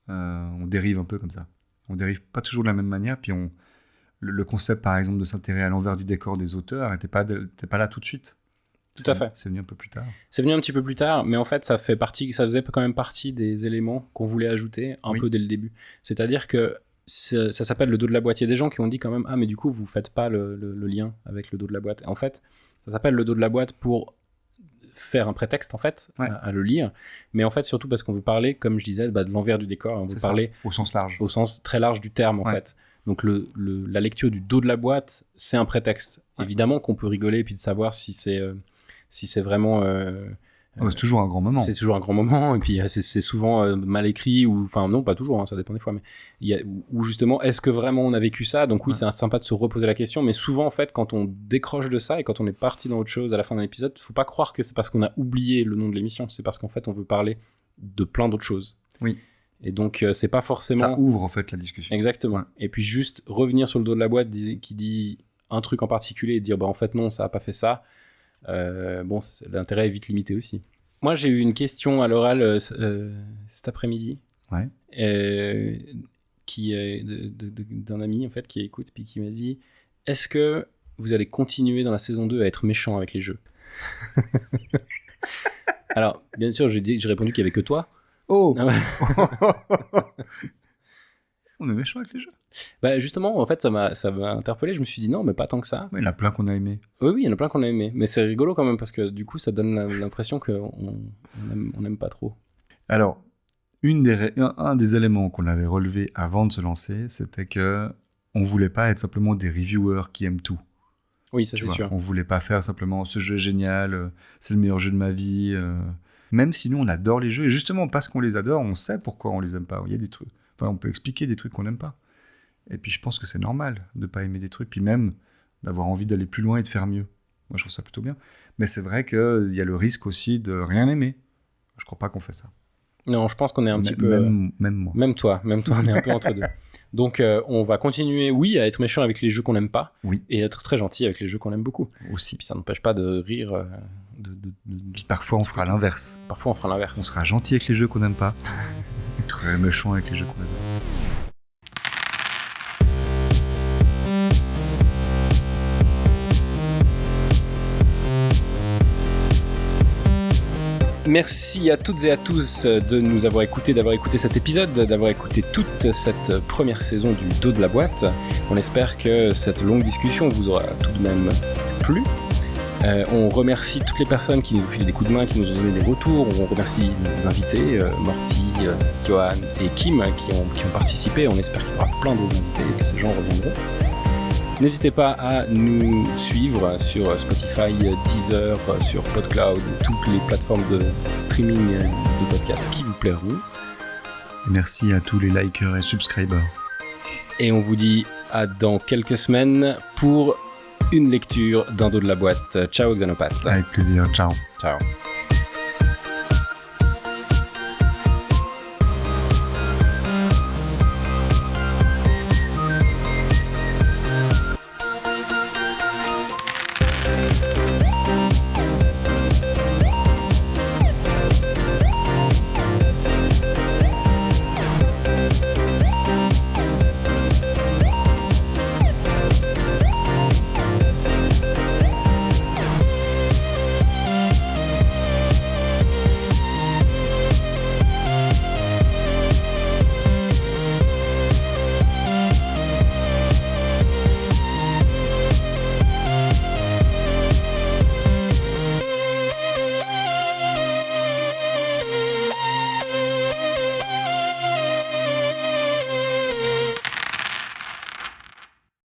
[SPEAKER 2] On dérive un peu comme ça. On dérive pas toujours de la même manière. Puis le concept, par exemple, de s'intéresser à l'envers du décor des auteurs n'était pas là tout de suite.
[SPEAKER 1] Tout à fait.
[SPEAKER 2] C'est venu un peu plus tard.
[SPEAKER 1] C'est venu un petit peu plus tard, mais en fait, ça faisait quand même partie des éléments qu'on voulait ajouter un peu dès le début. C'est-à-dire que ça s'appelle le dos de la boîte. Il y a des gens qui ont dit quand même, mais du coup, vous faites pas le lien avec le dos de la boîte. Et en fait, ça s'appelle le dos de la boîte pour faire un prétexte en fait à le lire, mais en fait surtout parce qu'on veut parler, comme je disais, de l'envers du décor. On veut parler
[SPEAKER 2] au sens large,
[SPEAKER 1] au sens très large du terme en fait. Donc la lecture du dos de la boîte, c'est un prétexte. Évidemment qu'on peut rigoler et puis de savoir si c'est vraiment
[SPEAKER 2] C'est toujours un grand moment.
[SPEAKER 1] C'est toujours un grand moment, et puis c'est souvent mal écrit, ou enfin non, pas toujours, hein, ça dépend des fois, mais ou justement, est-ce que vraiment on a vécu ça? Donc oui, c'est sympa de se reposer la question, mais souvent en fait, quand on décroche de ça et quand on est parti dans autre chose à la fin d'un épisode, faut pas croire que c'est parce qu'on a oublié le nom de l'émission, c'est parce qu'en fait on veut parler de plein d'autres choses.
[SPEAKER 2] Oui.
[SPEAKER 1] Et donc c'est pas forcément...
[SPEAKER 2] Ça ouvre en fait la discussion.
[SPEAKER 1] Exactement. Ouais. Et puis juste revenir sur le dos de la boîte qui dit un truc en particulier et dire bah en fait non, ça a pas fait ça. Bon, l'intérêt est vite limité aussi. Moi, j'ai eu une question à l'oral cet après-midi, qui d'un ami en fait qui écoute puis qui m'a dit: est-ce que vous allez continuer dans la saison 2 à être méchant avec les jeux? Alors, bien sûr, j'ai répondu qu'il y avait que toi.
[SPEAKER 2] Oh. Ah ouais. On est méchant avec les jeux.
[SPEAKER 1] Bah justement, en fait, ça m'a interpellé. Je me suis dit non, mais pas tant que ça.
[SPEAKER 2] Mais il y en a plein qu'on a aimé.
[SPEAKER 1] Oui, il y en a plein qu'on a aimé. Mais c'est rigolo quand même parce que du coup, ça donne l'impression qu'on n'aime pas trop.
[SPEAKER 2] Alors, un des éléments qu'on avait relevé avant de se lancer, c'était que on voulait pas être simplement des reviewers qui aiment tout.
[SPEAKER 1] Oui, ça c'est sûr.
[SPEAKER 2] On voulait pas faire simplement ce jeu est génial, c'est le meilleur jeu de ma vie. Même si nous on adore les jeux et justement parce qu'on les adore, on sait pourquoi on les aime pas. Il y a des trucs. Enfin, on peut expliquer des trucs qu'on n'aime pas. Et puis je pense que c'est normal de pas aimer des trucs, puis même d'avoir envie d'aller plus loin et de faire mieux. Moi je trouve ça plutôt bien. Mais c'est vrai qu'il y a le risque aussi de rien aimer. Je crois pas qu'on fait ça.
[SPEAKER 1] Non, je pense qu'on est un petit peu...
[SPEAKER 2] Même moi.
[SPEAKER 1] Même toi, on est un peu entre deux. Donc on va continuer, oui, à être méchant avec les jeux qu'on n'aime pas, et être très gentil avec les jeux qu'on aime beaucoup.
[SPEAKER 2] Aussi.
[SPEAKER 1] Puis ça n'empêche pas de rire...
[SPEAKER 2] Puis parfois on fera l'inverse. On sera gentil avec les jeux qu'on n'aime pas, très méchant avec les jeux qu'on aime.
[SPEAKER 1] Merci à toutes et à tous de nous avoir écoutés, d'avoir écouté cet épisode, d'avoir écouté toute cette première saison du Dos de la boîte. On espère que cette longue discussion vous aura tout de même plu. On remercie toutes les personnes qui nous ont filé des coups de main, qui nous ont donné des retours. On remercie nos invités, Morty, Johan et Kim, qui ont participé. On espère qu'il y aura plein d'autres invités et que ces gens reviendront. N'hésitez pas à nous suivre sur Spotify, Deezer, sur PodCloud, toutes les plateformes de streaming de podcasts qui vous plairont.
[SPEAKER 2] Merci à tous les likers et subscribers.
[SPEAKER 1] Et on vous dit à dans quelques semaines pour une lecture d'un dos de la boîte. Ciao Xanopath.
[SPEAKER 2] Avec plaisir, ciao.
[SPEAKER 1] Ciao.